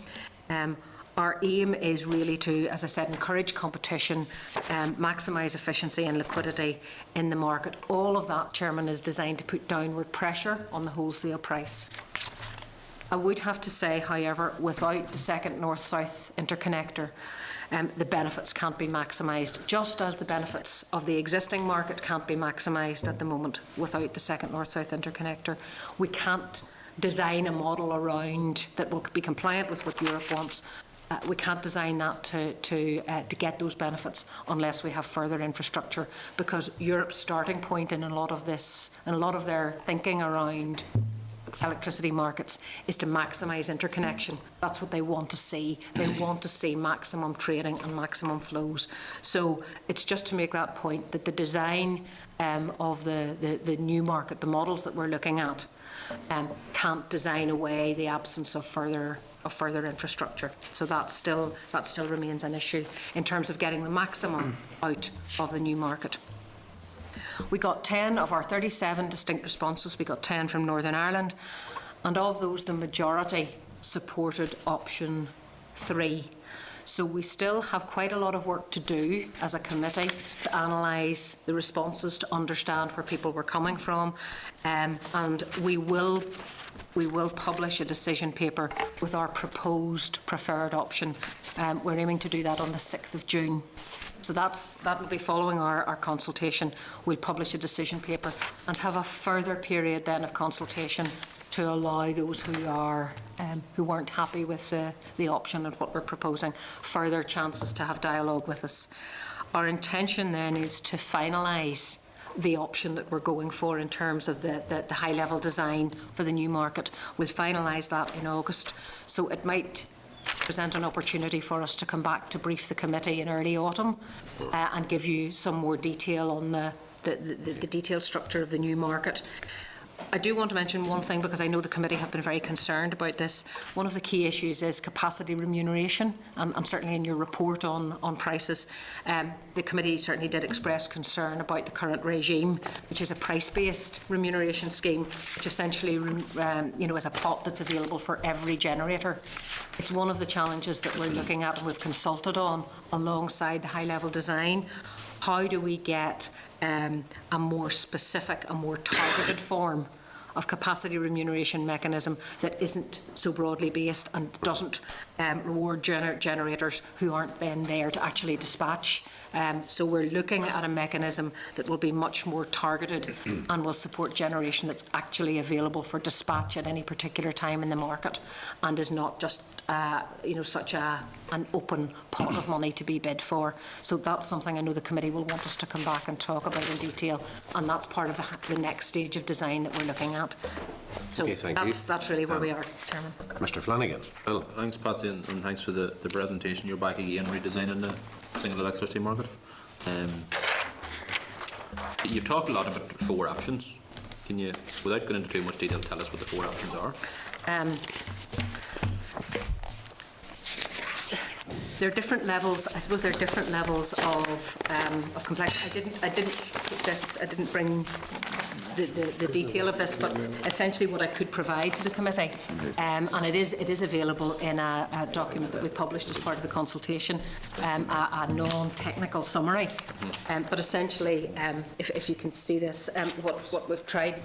Our aim is really to, as I said, encourage competition, maximise efficiency and liquidity in the market. All of that, Chairman, is designed to put downward pressure on the wholesale price. I would have to say, however, without the second north-south interconnector, the benefits can't be maximised, just as the benefits of the existing market can't be maximised at the moment without the second north-south interconnector. We can't design a model around that will be compliant with what Europe wants. We can't design that to get those benefits unless we have further infrastructure, because Europe's starting point in a lot of this, and a lot of their thinking around electricity markets, is to maximise interconnection. That's what they want to see. They want to see maximum trading and maximum flows. So it's just to make that point that the design of the new market, the models that we're looking at, can't design away the absence of further infrastructure. So that still remains an issue in terms of getting the maximum out of the new market. We got 10 of our 37 distinct responses, we got 10 from Northern Ireland, and of those the majority supported option 3. So we still have quite a lot of work to do as a committee to analyse the responses, to understand where people were coming from, and we will publish a decision paper with our proposed preferred option. We're aiming to do that on the 6th of June. So that will be following our consultation. We'll publish a decision paper and have a further period then of consultation to allow those who weren't happy with the option and what we're proposing further chances to have dialogue with us. Our intention then is to finalise the option that we're going for in terms of the high-level design for the new market. We'll finalise that in August, so it might present an opportunity for us to come back to brief the committee in early autumn and give you some more detail on the detailed structure of the new market. I do want to mention one thing, because I know the committee have been very concerned about this. One of the key issues is capacity remuneration, and certainly in your report on prices, the committee certainly did express concern about the current regime, which is a price-based remuneration scheme, which essentially is a pot that's available for every generator. It's one of the challenges that we're looking at and we've consulted on alongside the high-level design. How do we get a more specific, a more targeted form of capacity remuneration mechanism that isn't so broadly based and doesn't reward generators who aren't then there to actually dispatch? So we're looking at a mechanism that will be much more targeted and will support generation that's actually available for dispatch at any particular time in the market, and is not just such an open pot of money to be bid for. So that's something I know the committee will want us to come back and talk about in detail, and that's part of the next stage of design that we're looking at. So Okay, thank you. that's really where we are, Chairman. Mr Flanagan. Bill. Thanks, Patsy, and thanks for the presentation. You're back again redesigning the single electricity market. You've talked a lot about 4 options. Can you, without going into too much detail, tell us what the 4 options are? There are different levels. I suppose there are different levels of complexity. I didn't bring the detail of this, but essentially what I could provide to the committee, and it is available in a document that we published as part of the consultation, a non-technical summary. But essentially, if you can see this, what we've tried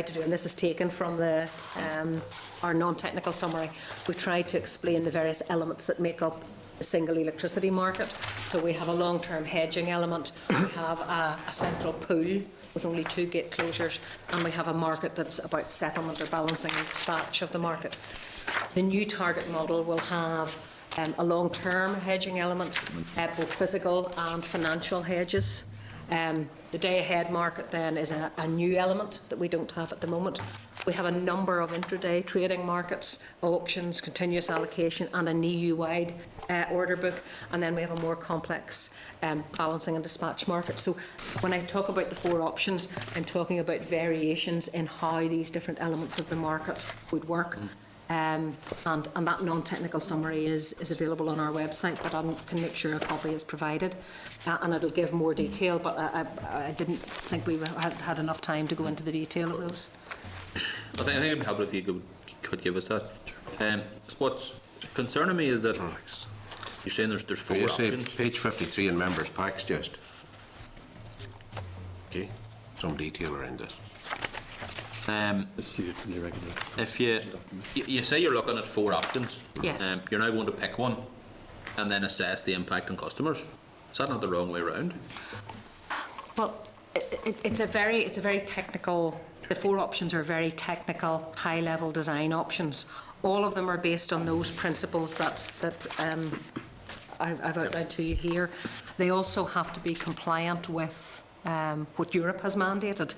to do, and this is taken from our non-technical summary, we've tried to explain the various elements that make up the single electricity market. So we have a long-term hedging element, we have a central pool with only 2 gate closures, and we have a market that's about settlement or balancing and dispatch of the market. The new target model will have a long-term hedging element, both physical and financial hedges. The day-ahead market then is a new element that we don't have at the moment. We have a number of intraday trading markets, auctions, continuous allocation, and an EU-wide order book, and then we have a more complex balancing and dispatch market. So when I talk about the 4 options, I'm talking about variations in how these different elements of the market would work. And that non-technical summary is available on our website, but I can make sure a copy is provided, and it'll give more detail, but I didn't think we had enough time to go into the detail of those. I think it would help if you could give us that. What's concerning me is that you're saying there's 4 You say options. page 53 in members' packs, just. Okay, some detail around this. If you say you're looking at 4 options, Yes. You're now going to pick one and then assess the impact on customers. Is that not the wrong way around? Well, it's a very technical. The 4 options are very technical, high-level design options. All of them are based on those principles that I've outlined to you here. They also have to be compliant with what Europe has mandated.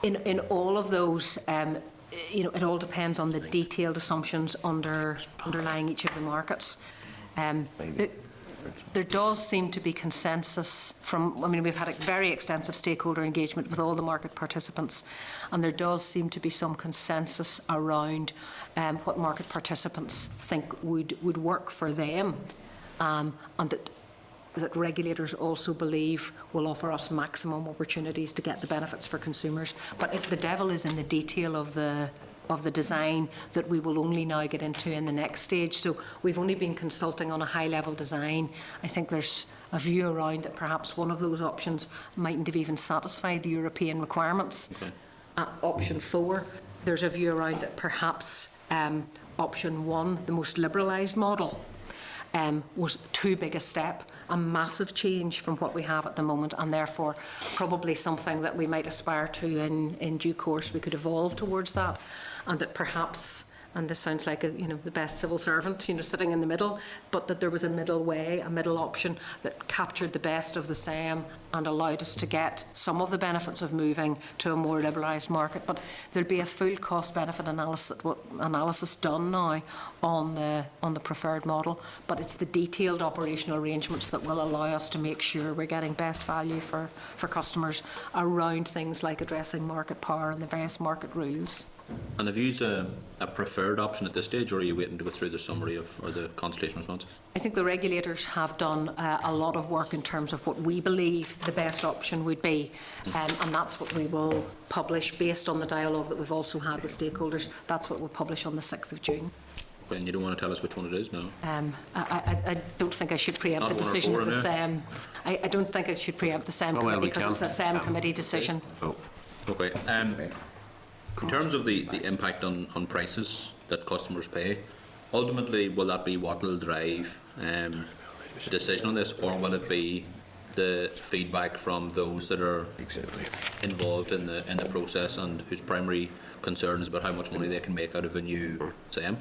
In all of those, it all depends on the detailed assumptions underlying each of the markets. There does seem to be consensus we've had a very extensive stakeholder engagement with all the market participants, and there does seem to be some consensus around what market participants think would work for them, and that that regulators also believe will offer us maximum opportunities to get the benefits for consumers. But if the devil is in the detail of the design that we will only now get into in the next stage. So we've only been consulting on a high-level design. I think there's a view around that perhaps one of those options mightn't have even satisfied the European requirements. Okay. Option 4, there's a view around that perhaps option 1, the most liberalised model, was too big a step, a massive change from what we have at the moment, and therefore probably something that we might aspire to in due course. We could evolve towards that, and that perhaps, and this sounds like the best civil servant, sitting in the middle, but that there was a middle way, a middle option that captured the best of the same and allowed us to get some of the benefits of moving to a more liberalised market. But there'll be a full cost-benefit analysis done now on the preferred model, but it's the detailed operational arrangements that will allow us to make sure we're getting best value for customers around things like addressing market power and the various market rules. And have you used a preferred option at this stage, or are you waiting to go through the summary or the consultation responses? I think the regulators have done a lot of work in terms of what we believe the best option would be, and that's what we will publish based on the dialogue that we've also had with stakeholders. That's what we'll publish on the 6th of June. And you don't want to tell us which one it is, no? I don't think I should preempt Not the one or decision four, of the no? SEM. I don't think I should preempt the SEM Oh, well, committee we because can. it's a SEM committee decision. Oh, Okay. In terms of the impact on prices that customers pay, ultimately, will that be what will drive the decision on this, or will it be the feedback from those that are involved in the process and whose primary concern is about how much money they can make out of a new SEM?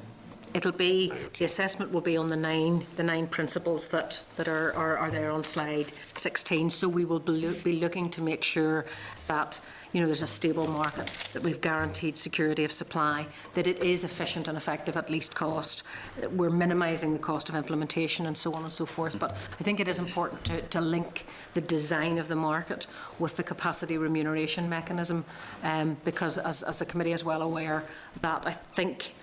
It'll be, the assessment will be on the nine principles that are there on slide 16. So we will be looking to make sure that there's a stable market, that we've guaranteed security of supply, that it is efficient and effective at least cost, that we're minimising the cost of implementation and so on and so forth. But I think it is important to link the design of the market with the capacity remuneration mechanism, because as the committee is well aware, that I think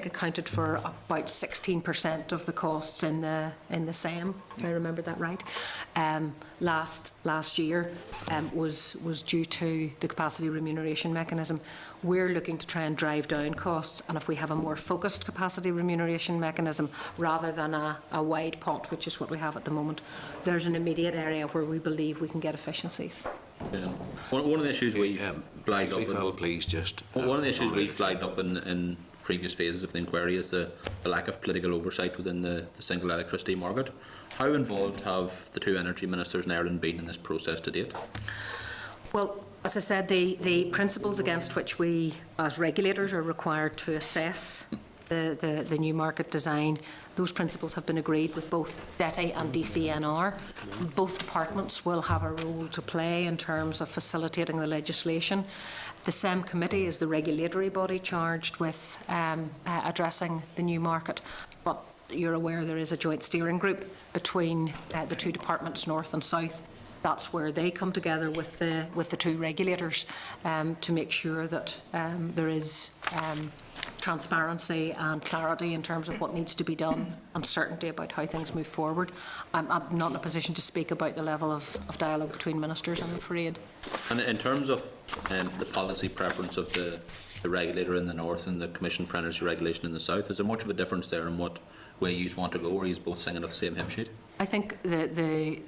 accounted for about 16% of the costs in the SEM, if I remember that right. Last year was due to the capacity remuneration mechanism. We're looking to try and drive down costs, and if we have a more focused capacity remuneration mechanism rather than a wide pot, which is what we have at the moment, there's an immediate area where we believe we can get efficiencies. Yeah. One of the issues we've flagged up. Phil, please just. One of the issues we flagged up in previous phases of the inquiry is the lack of political oversight within the single electricity market. How involved have the two energy ministers in Ireland been in this process to date? Well, as I said, the principles against which we as regulators are required to assess the new market design, those principles have been agreed with both DETI and DCNR. Both departments will have a role to play in terms of facilitating the legislation. The SEM committee is the regulatory body charged with addressing the new market, but you're aware there is a joint steering group between the two departments, North and South. That's where they come together with the two regulators to make sure that there is transparency and clarity in terms of what needs to be done and certainty about how things move forward. I'm not in a position to speak about the level of dialogue between ministers, I'm afraid. And in terms of the policy preference of the regulator in the north and the Commission for Energy Regulation in the south, is there much of a difference there in what way you want to go, or are you both singing off the same hymn sheet? I think the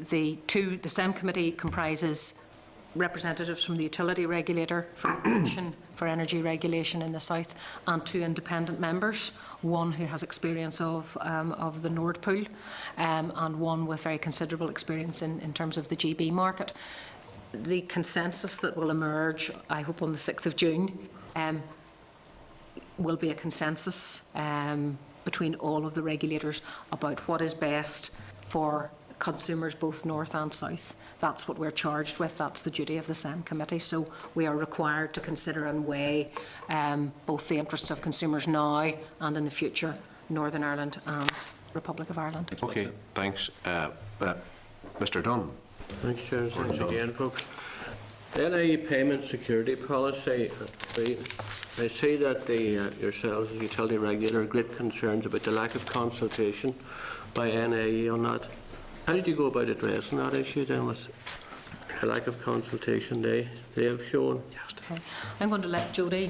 SEM committee comprises representatives from the utility regulator, from the Commission for Energy Regulation in the south, and two independent members, one who has experience of the Nord Pool and one with very considerable experience in terms of the GB market. The consensus that will emerge, I hope on the 6th of June, will be a consensus between all of the regulators about what is best for consumers both north and south. That's what we're charged with. That's the duty of the SEM committee. So we are required to consider and weigh both the interests of consumers now and in the future, Northern Ireland and Republic of Ireland. Okay, thanks. Mr. Dunn. Thanks, Chair. Thanks again, folks. NIE payment security policy. I see that yourselves, the utility regulator, have great concerns about the lack of consultation by NIE on that. How did you go about addressing that issue then with the lack of consultation they have shown? Okay. I'm going to let Jody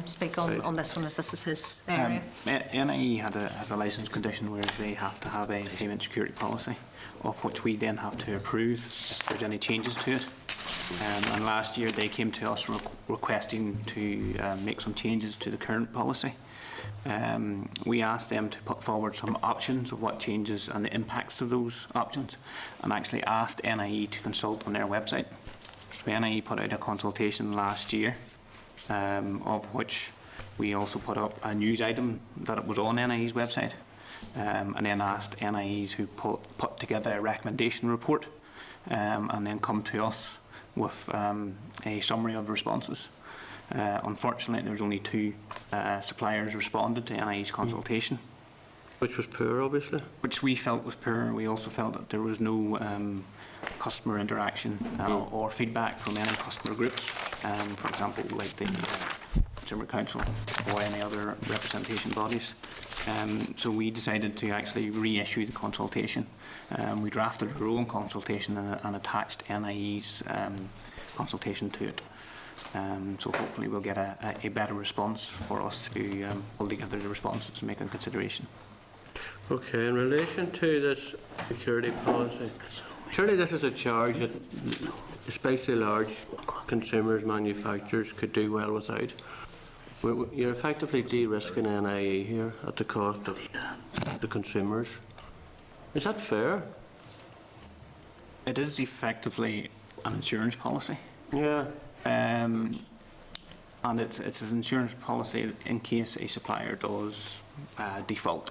speak on this one, as this is his area. NIE has a licence condition where they have to have a payment security policy, of which we then have to approve if there's any changes to it. And last year they came to us requesting to make some changes to the current policy. We asked them to put forward some options of what changes and the impacts of those options, and actually asked NIE to consult on their website. So NIE put out a consultation last year, of which we also put up a news item that it was on NIE's website, and then asked NIE to put together a recommendation report, and then come to us with a summary of responses. Unfortunately, there was only 2 suppliers responded to NIE's consultation. Which was poor, obviously. Which we felt was poor. We also felt that there was no customer interaction or feedback from any customer groups, for example, like the Consumer Council or any other representation bodies. So we decided to actually reissue the consultation. We drafted our own consultation and attached NIE's consultation to it. So hopefully we'll get a better response for us to pull together the responses and make a consideration. Okay, in relation to this security policy, surely this is a charge that especially large consumers, manufacturers could do well without. You're effectively de-risking NIE here at the cost of the consumers. Is that fair? It is effectively an insurance policy. Yeah. And it's an insurance policy in case a supplier does default.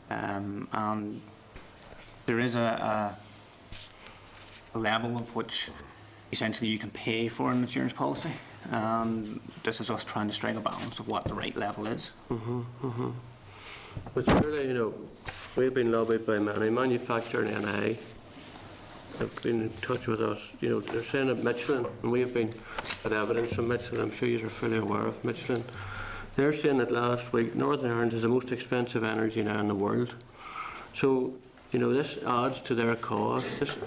And there is a level of which essentially you can pay for an insurance policy. This is us trying to strike a balance of what the right level is. But surely, you know, we've been lobbied by many manufacturers and NIE. Have been in touch with us. You know, they're saying that Michelin, and we've been had evidence from Michelin. I'm sure you are fully aware of Michelin. They're saying that last week Northern Ireland is the most expensive energy now in the world. So, you know, this adds to their cost. This,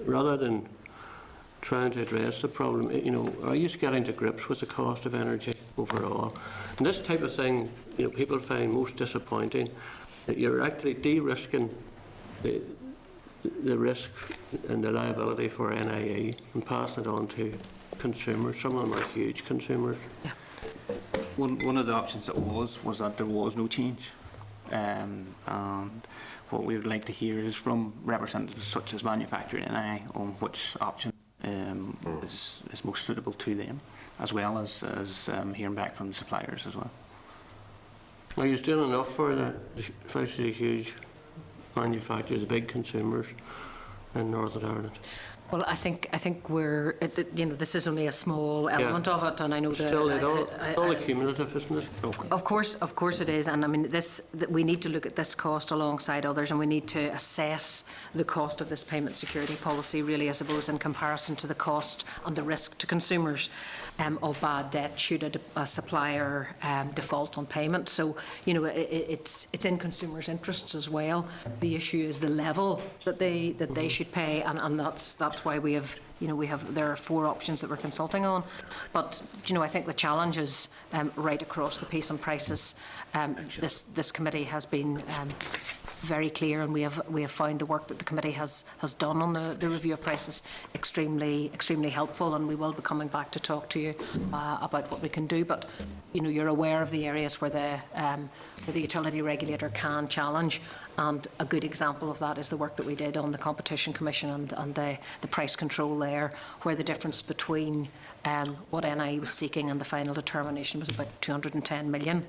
rather than trying to address the problem, you know, are you getting to grips with the cost of energy overall? And this type of thing, you know, people find most disappointing. That you're actually de-risking the risk and the liability for NIE and passing it on to consumers. Some of them are huge consumers. Yeah. One of the options that was that there was no change. And what we would like to hear is from representatives such as manufacturer NIE on which option is most suitable to them, as well as hearing back from the suppliers as well. Are you doing enough for especially the huge manufacturers, the big consumers in Northern Ireland? Well, I think we're, you know, this is only a small element of it, and I know that Still, it's all accumulative, isn't it? Of course it is, and I mean we need to look at this cost alongside others, and we need to assess the cost of this payment security policy, really, I suppose, in comparison to the cost and the risk to consumers of bad debt should a supplier default on payment. So, you know, it's in consumers' interests as well. The issue is the level that they should pay, and that's why we have, you know, there are 4 options that we're consulting on. But, you know, I think the challenge is right across the piece on prices. This committee has been very clear, and we have found the work that the committee has done on the review of prices extremely helpful, and we will be coming back to talk to you about what we can do. But, you know, you're aware of the areas where the utility regulator can challenge, and a good example of that is the work that we did on the Competition Commission and the price control there, where the difference between what NIE was seeking and the final determination was about 210 million.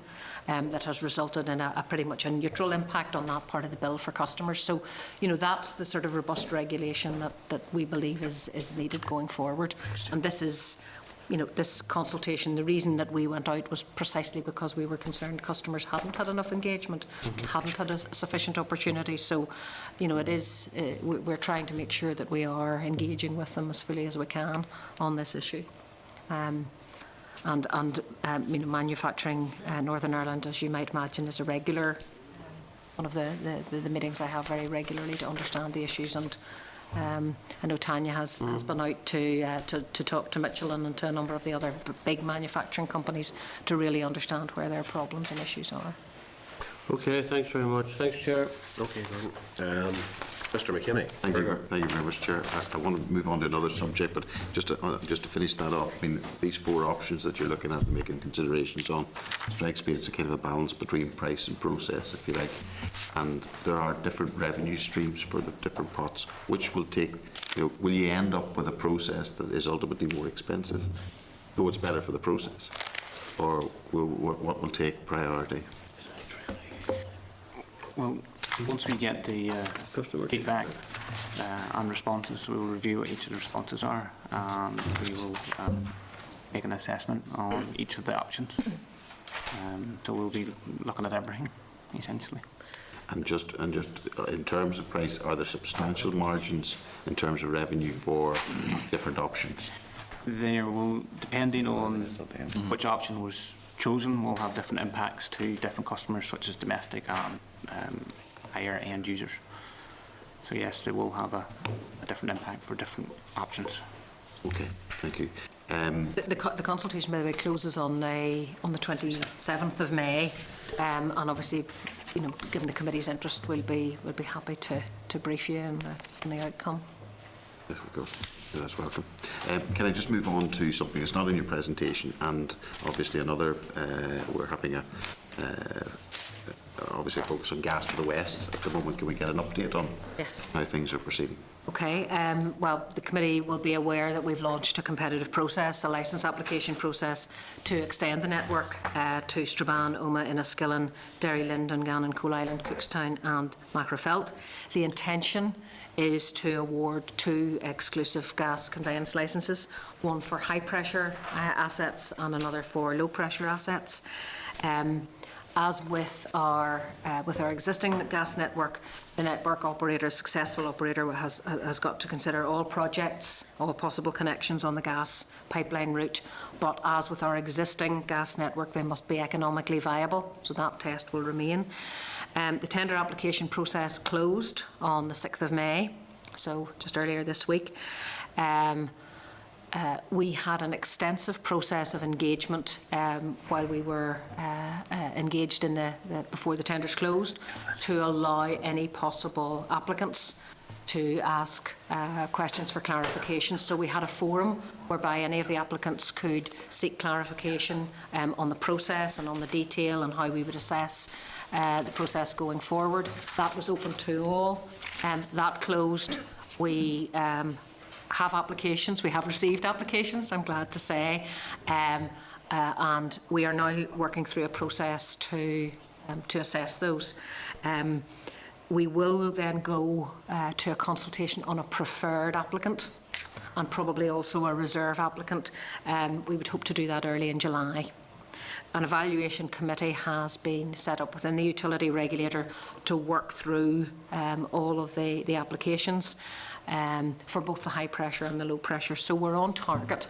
That has resulted in a pretty much a neutral impact on that part of the bill for customers. So, you know, that's the sort of robust regulation that we believe is needed going forward. And this is, you know, this consultation, the reason that we went out was precisely because we were concerned customers hadn't had enough engagement, hadn't had a sufficient opportunity. So, you know, it is, we're trying to make sure that we are engaging with them as fully as we can on this issue. You know, manufacturing Northern Ireland, as you might imagine, is a regular the meetings I have very regularly to understand the issues. And I know Tanya has been out to talk to Michelin and to a number of the other big manufacturing companies to really understand where their problems and issues are. Okay, thanks very much. Thanks, Chair. Okay, then. Mr McKinney. Thank you very much, Chair. I want to move on to another subject, but just to finish that off, I mean, these 4 options that you're looking at and making considerations on strikes me as a kind of a balance between price and process, if you like. And there are different revenue streams for the different pots, which will take, will you end up with a process that is ultimately more expensive, though it's better for the process? Or what will take priority? Well, once we get the feedback and responses, we'll review what each of the responses are, and we will make an assessment on each of the options. So we'll be looking at everything, essentially. And just in terms of price, are there substantial margins in terms of revenue for different options? There will, depending on which option was chosen, will have different impacts to different customers, such as domestic and higher end users. So yes, they will have a different impact for different options. Okay, thank you. The consultation, by the way, closes on the 27th of May, and obviously, given the committee's interest, we'll be happy to brief you on the outcome. There we go. Yeah, that's welcome. Can I just move on to something that's not in your presentation, and obviously another, we're having obviously a focus on Gas to the West at the moment. Can we get an update on how things are proceeding? Okay, well, the committee will be aware that we've launched a competitive process, a licence application process, to extend the network to Strabane, Omagh, Enniskillen, Derry, Dungannon, Coal Island, Cookstown and Macrofelt. The intention is to award 2 exclusive gas conveyance licences, one for high pressure assets and another for low pressure assets. As with our existing gas network, the network operator, successful operator, has got to consider all projects, all possible connections on the gas pipeline route. But as with our existing gas network, they must be economically viable, so that test will remain. The tender application process closed on the 6th of May, so just earlier this week. We had an extensive process of engagement while we were engaged in before the tenders closed, to allow any possible applicants to ask questions for clarification. So we had a forum whereby any of the applicants could seek clarification on the process and on the detail and how we would assess the process going forward. That was open to all. That closed. We have applications. We have received applications, I'm glad to say, and we are now working through a process to assess those. We will then go to a consultation on a preferred applicant and probably also a reserve applicant. We would hope to do that early in July. An evaluation committee has been set up within the utility regulator to work through all of the applications for both the high pressure and the low pressure. So we're on target.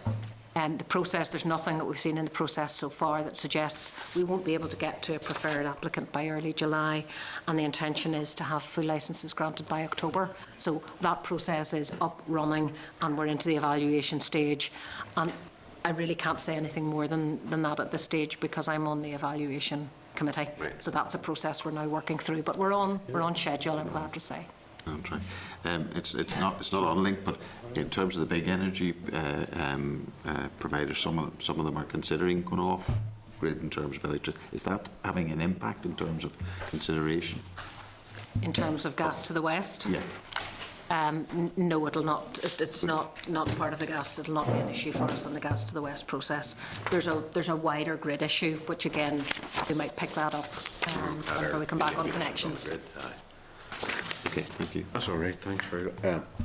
The process, there's nothing that we've seen in the process so far that suggests we won't be able to get to a preferred applicant by early July, and the intention is to have full licences granted by October. So that process is up, running, and we're into the evaluation stage. And I really can't say anything more than that at this stage, because I'm on the evaluation committee. Right. So that's a process we're now working through, but we're on schedule, I'm glad to say. That's right. It's not unlinked, but in terms of the big energy providers, some of them are considering going off grid in terms of electricity. Is that having an impact in terms of consideration? In terms of Gas to the West? Yeah. No, it'll not. It's not part of the gas. It'll not be an issue for us on the Gas to the West process. There's a wider grid issue, which again we might pick that up when we come back on connections. Okay, thank you. That's all right. Thanks for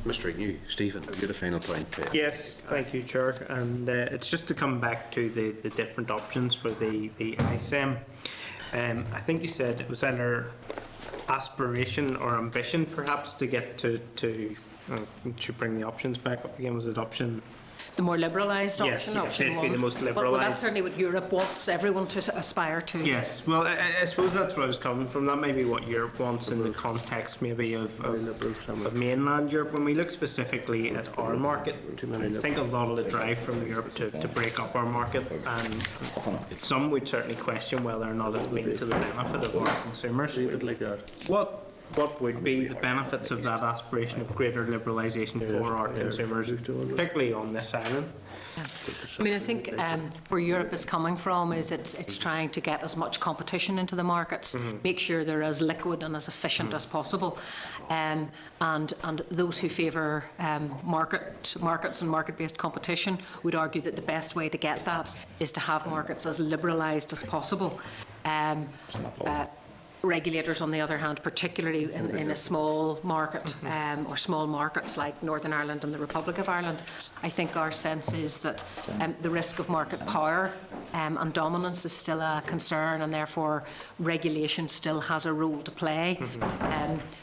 Mr. Agnew. Stephen, you had a final point. Yes, thank you, Chair. And it's just to come back to the different options for the ISEM. I think you said it was either aspiration or ambition, perhaps, to get to bring the options back up again. Was it option? The more liberalised Yes, option, yeah, option basically one. the most Well, liberalised. that's certainly what Europe wants everyone to aspire to. Yes, well, I suppose that's where I was coming from. That may be what Europe wants in the context maybe of mainland Europe. When we look specifically at our market, I think a lot of the drive from Europe to break up our market, and some would certainly question whether or not it's been to the benefit of our consumers. What would be the benefits of that aspiration of greater liberalisation for our consumers, particularly on this island? I mean, I think where Europe is coming from is it's trying to get as much competition into the markets, make sure they're as liquid and as efficient as possible, and those who favour markets and market-based competition would argue that the best way to get that is to have markets as liberalised as possible. Regulators, on the other hand, particularly in a small market or small markets like Northern Ireland and the Republic of Ireland, I think our sense is that the risk of market power and dominance is still a concern, and therefore regulation still has a role to play.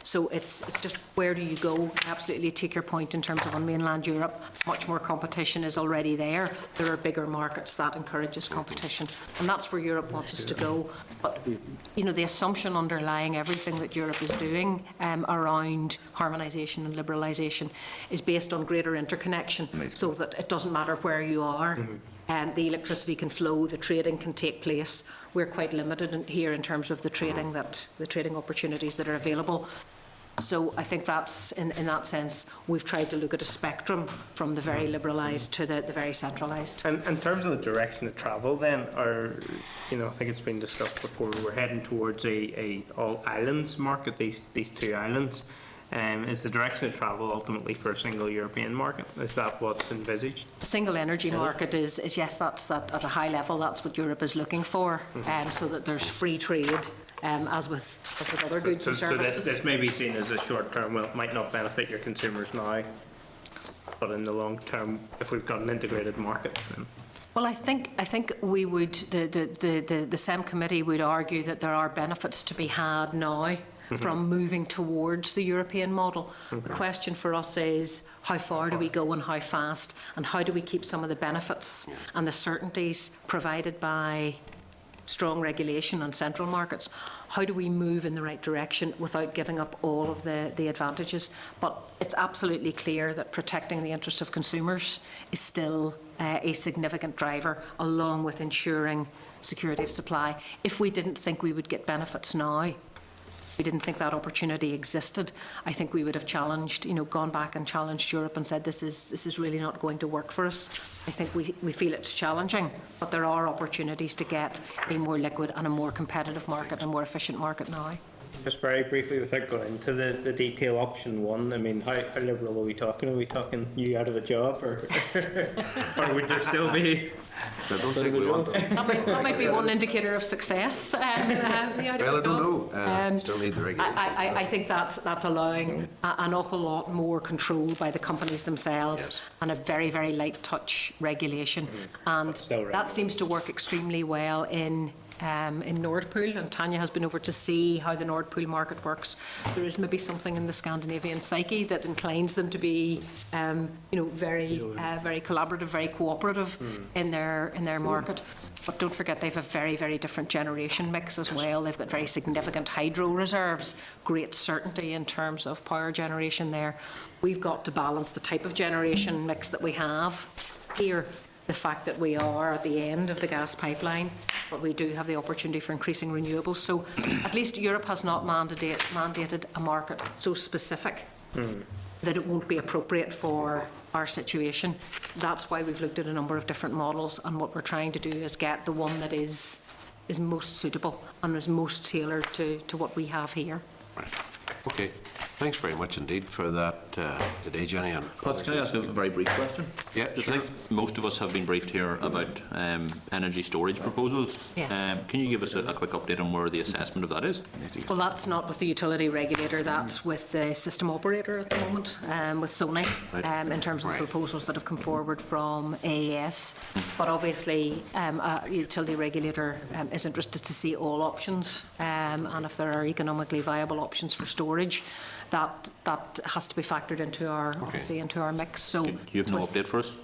So it's just, where do you go? I absolutely take your point in terms of on mainland Europe, much more competition is already there. There are bigger markets that encourages competition, and that's where Europe wants us to go. But you know, the assumption underlying everything that Europe is doing around harmonisation and liberalisation is based on greater interconnection, so that it doesn't matter where you are. The electricity can flow, the trading can take place. We're quite limited here in terms of the trading opportunities that are available. So I think that's, in that sense, we've tried to look at a spectrum from the very liberalised to the very centralised. And in terms of the direction of travel then, or, you know, I think it's been discussed before, we're heading towards a all islands market, these two islands. Is the direction of travel ultimately for a single European market? Is that what's envisaged? A single energy market is yes, that's that at a high level. That's what Europe is looking for, so that there's free trade, as with other goods and services. So this may be seen as a short term. Well, it might not benefit your consumers now, but in the long term, if we've got an integrated market, then. Well, I think we would, the SEM committee would argue that there are benefits to be had now from moving towards the European model. The question for us is, how far do we go and how fast, and how do we keep some of the benefits and the certainties provided by strong regulation on central markets? How do we move in the right direction without giving up all of the advantages? But it's absolutely clear that protecting the interests of consumers is still a significant driver, along with ensuring security of supply. If we didn't think we would get benefits now, we didn't think that opportunity existed, I think we would have challenged, gone back and challenged Europe and said, this is really not going to work for us. I think we feel it's challenging, but there are opportunities to get a more liquid and a more competitive market, a more efficient market now. Just very briefly, without going into the detail, option one, I mean, how liberal are we talking? Are we talking you out of a job, or would there still be... I don't think we want that. That might be one indicator of success. Well, I don't know. Still need the regulation. I think that's allowing an awful lot more control by the companies themselves, and a very, very light touch regulation. And that seems to work extremely well in Nord Pool, and Tanya has been over to see how the Nord Pool market works. There is maybe something in the Scandinavian psyche that inclines them to be, very collaborative, very cooperative in their market. But don't forget, they have a very, very different generation mix as well. They've got very significant hydro reserves, great certainty in terms of power generation there. We've got to balance the type of generation mix that we have here. The fact that we are at the end of the gas pipeline, but we do have the opportunity for increasing renewables. So at least Europe has not mandated a market so specific that it won't be appropriate for our situation. That's why we've looked at a number of different models, and what we're trying to do is get the one that is most suitable and is most tailored to what we have here. Right. Okay. Thanks very much indeed for that today, Jenny. Pat, can I ask a very brief question? Yeah, Just I think most of us have been briefed here about energy storage proposals. Yes. Can you give us a quick update on where the assessment of that is? Well, that's not with the utility regulator, that's with the system operator at the moment, with Sony, in terms of the proposals that have come forward from AES. But obviously, a utility regulator is interested to see all options, and if there are economically viable options for storage, that has to be factored into our mix. So Do you have no update for us?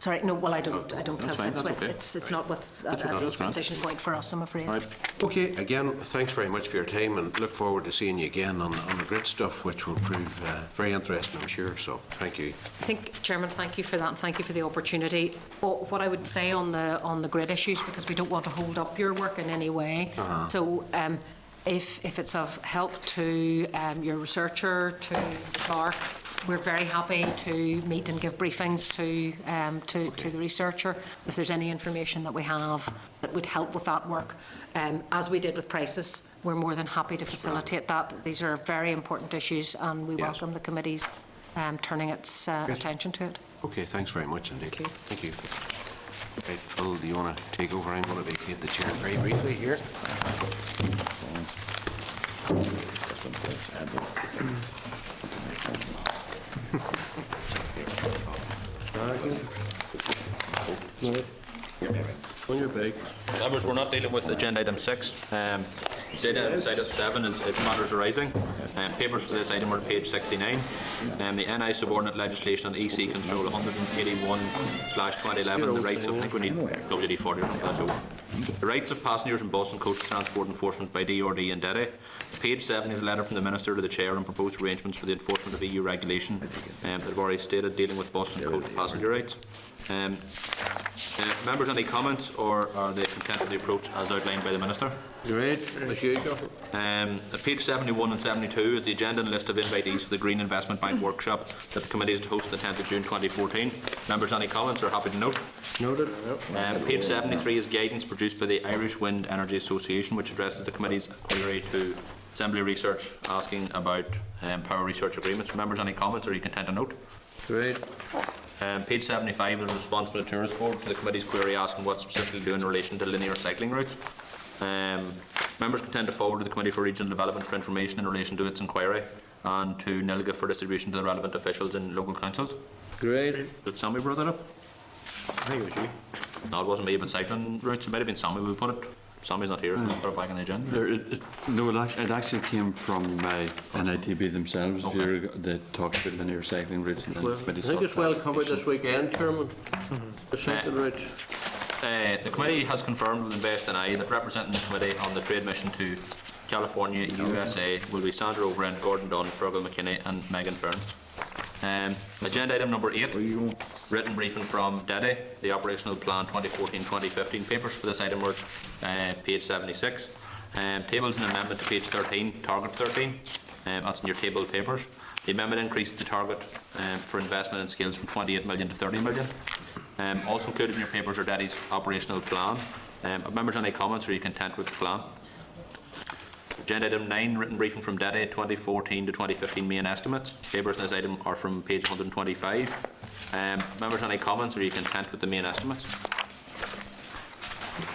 Sorry, no, well, I don't have fine, it's that's with, okay. it's not with a that's fine. decision point for us, I'm afraid. Right. Okay, again, thanks very much for your time, and look forward to seeing you again on the grid stuff, which will prove very interesting, I'm sure, so thank you. I think, Chairman, thank you for that, and thank you for the opportunity. What I would say on the grid issues, because we don't want to hold up your work in any way, so if it's of help to your researcher, to Clark, we're very happy to meet and give briefings to the researcher. If there's any information that we have that would help with that work, as we did with prices, we're more than happy to facilitate that. These are very important issues, and we welcome the committee's turning its attention to it. Okay, thanks very much indeed. Thank you. Thank you. Right, Phil, do you want to take over? I'm going to vacate the chair very briefly here. On your bag. Members, we're not dealing with agenda item 6. Agenda item 7 is matters arising. Papers for this item are page 69. The NI subordinate legislation on EC control 181/2011. The rights of, I think we need WD-40. That's over. The rights of passengers in bus and coach transport enforcement by DRD and DEDE. Page 7 is a letter from the Minister to the Chair on proposed arrangements for the enforcement of EU regulation that I've already stated, dealing with bus and coach passenger rights. Members, any comments, or are they content with the approach as outlined by the Minister? Great, as usual. At page 71 and 72 is the agenda and list of invitees for the Green Investment Bank workshop that the committee is to host the 10th of June 2014. Members, any comments, are happy to note? Noted. Page 73 is guidance produced by the Irish Wind Energy Association, which addresses the committee's query to Assembly Research asking about power research agreements. Members, any comments, or are you content to note? Great. Page 75 is a response from the Tourist Board to the committee's query asking what specifically do in relation to linear cycling routes. Members content to forward to the Committee for Regional Development for information in relation to its inquiry and to NILGA for distribution to the relevant officials in local councils. Great. Did Sammy brought that up? I think it was you. No, it wasn't me, but cycling routes. It might have been Sammy. We'll put it. Sammy's not here, so we'll put it back on the agenda. No, it actually came from NITB themselves. Okay. They talked about linear cycling routes. And Well, I think it's well covered this weekend, Chairman. The cycling route. The committee has confirmed with InvestNI that representing the committee on the trade mission to California, USA, will be Sandra Overend, Gordon Dunn, Fergal McKinney and Megan Fern. Agenda item number 8, written briefing from DEDE, the Operational Plan 2014-2015. Papers for this item were page 76. Tables an amendment to page 13, target 13. That's in your table of papers. The amendment increased the target for investment in skills from 28 million to 30 million. Also included in your papers are DEDE's operational plan. Have members any comments, or are you content with the plan? Agenda item 9, written briefing from DEDE 2014 to 2015 main estimates. Papers in this item are from page 125. Members any comments, or are you content with the main estimates?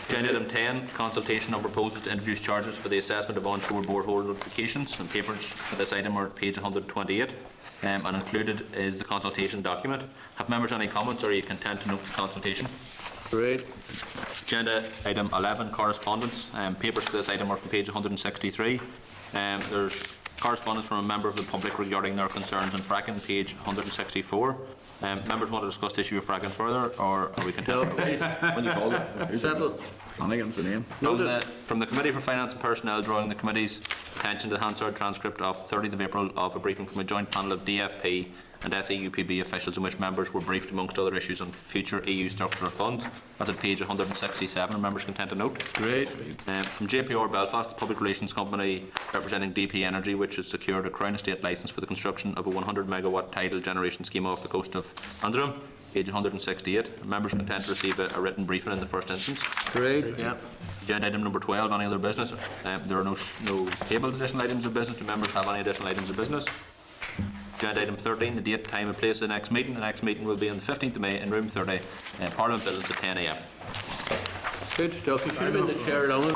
Agenda item 10, consultation on proposals to introduce charges for the assessment of onshore borehole notifications. And papers for this item are page 128. And included is the consultation document. Have members any comments, or are you content to note the consultation? Great. Agenda item 11, correspondence. Papers for this item are from page 163. There's correspondence from a member of the public regarding their concerns on fracking, page 164. Members want to discuss the issue of fracking further, or are we content? When you called it? Settled. Flanagan's the name. From the Committee for Finance and Personnel, drawing the committee's attention to the Hansard transcript of 30th of April of a briefing from a joint panel of DFP and SEUPB officials in which members were briefed amongst other issues on future EU structural funds. That's at page 167. Are members content to note? Great. From JPR Belfast, the public relations company representing DP Energy, which has secured a Crown Estate licence for the construction of a 100 megawatt tidal generation scheme off the coast of Antrim, page 168. Are members content to receive a written briefing in the first instance? Great. Yeah. Agenda item number 12, any other business? There are no tabled additional items of business. Do members have any additional items of business? Agenda item 13, the date, time and place of the next meeting. The next meeting will be on the 15th of May in room 30, Parliament Buildings at 10 a.m. Good stuff. You should have been the chair long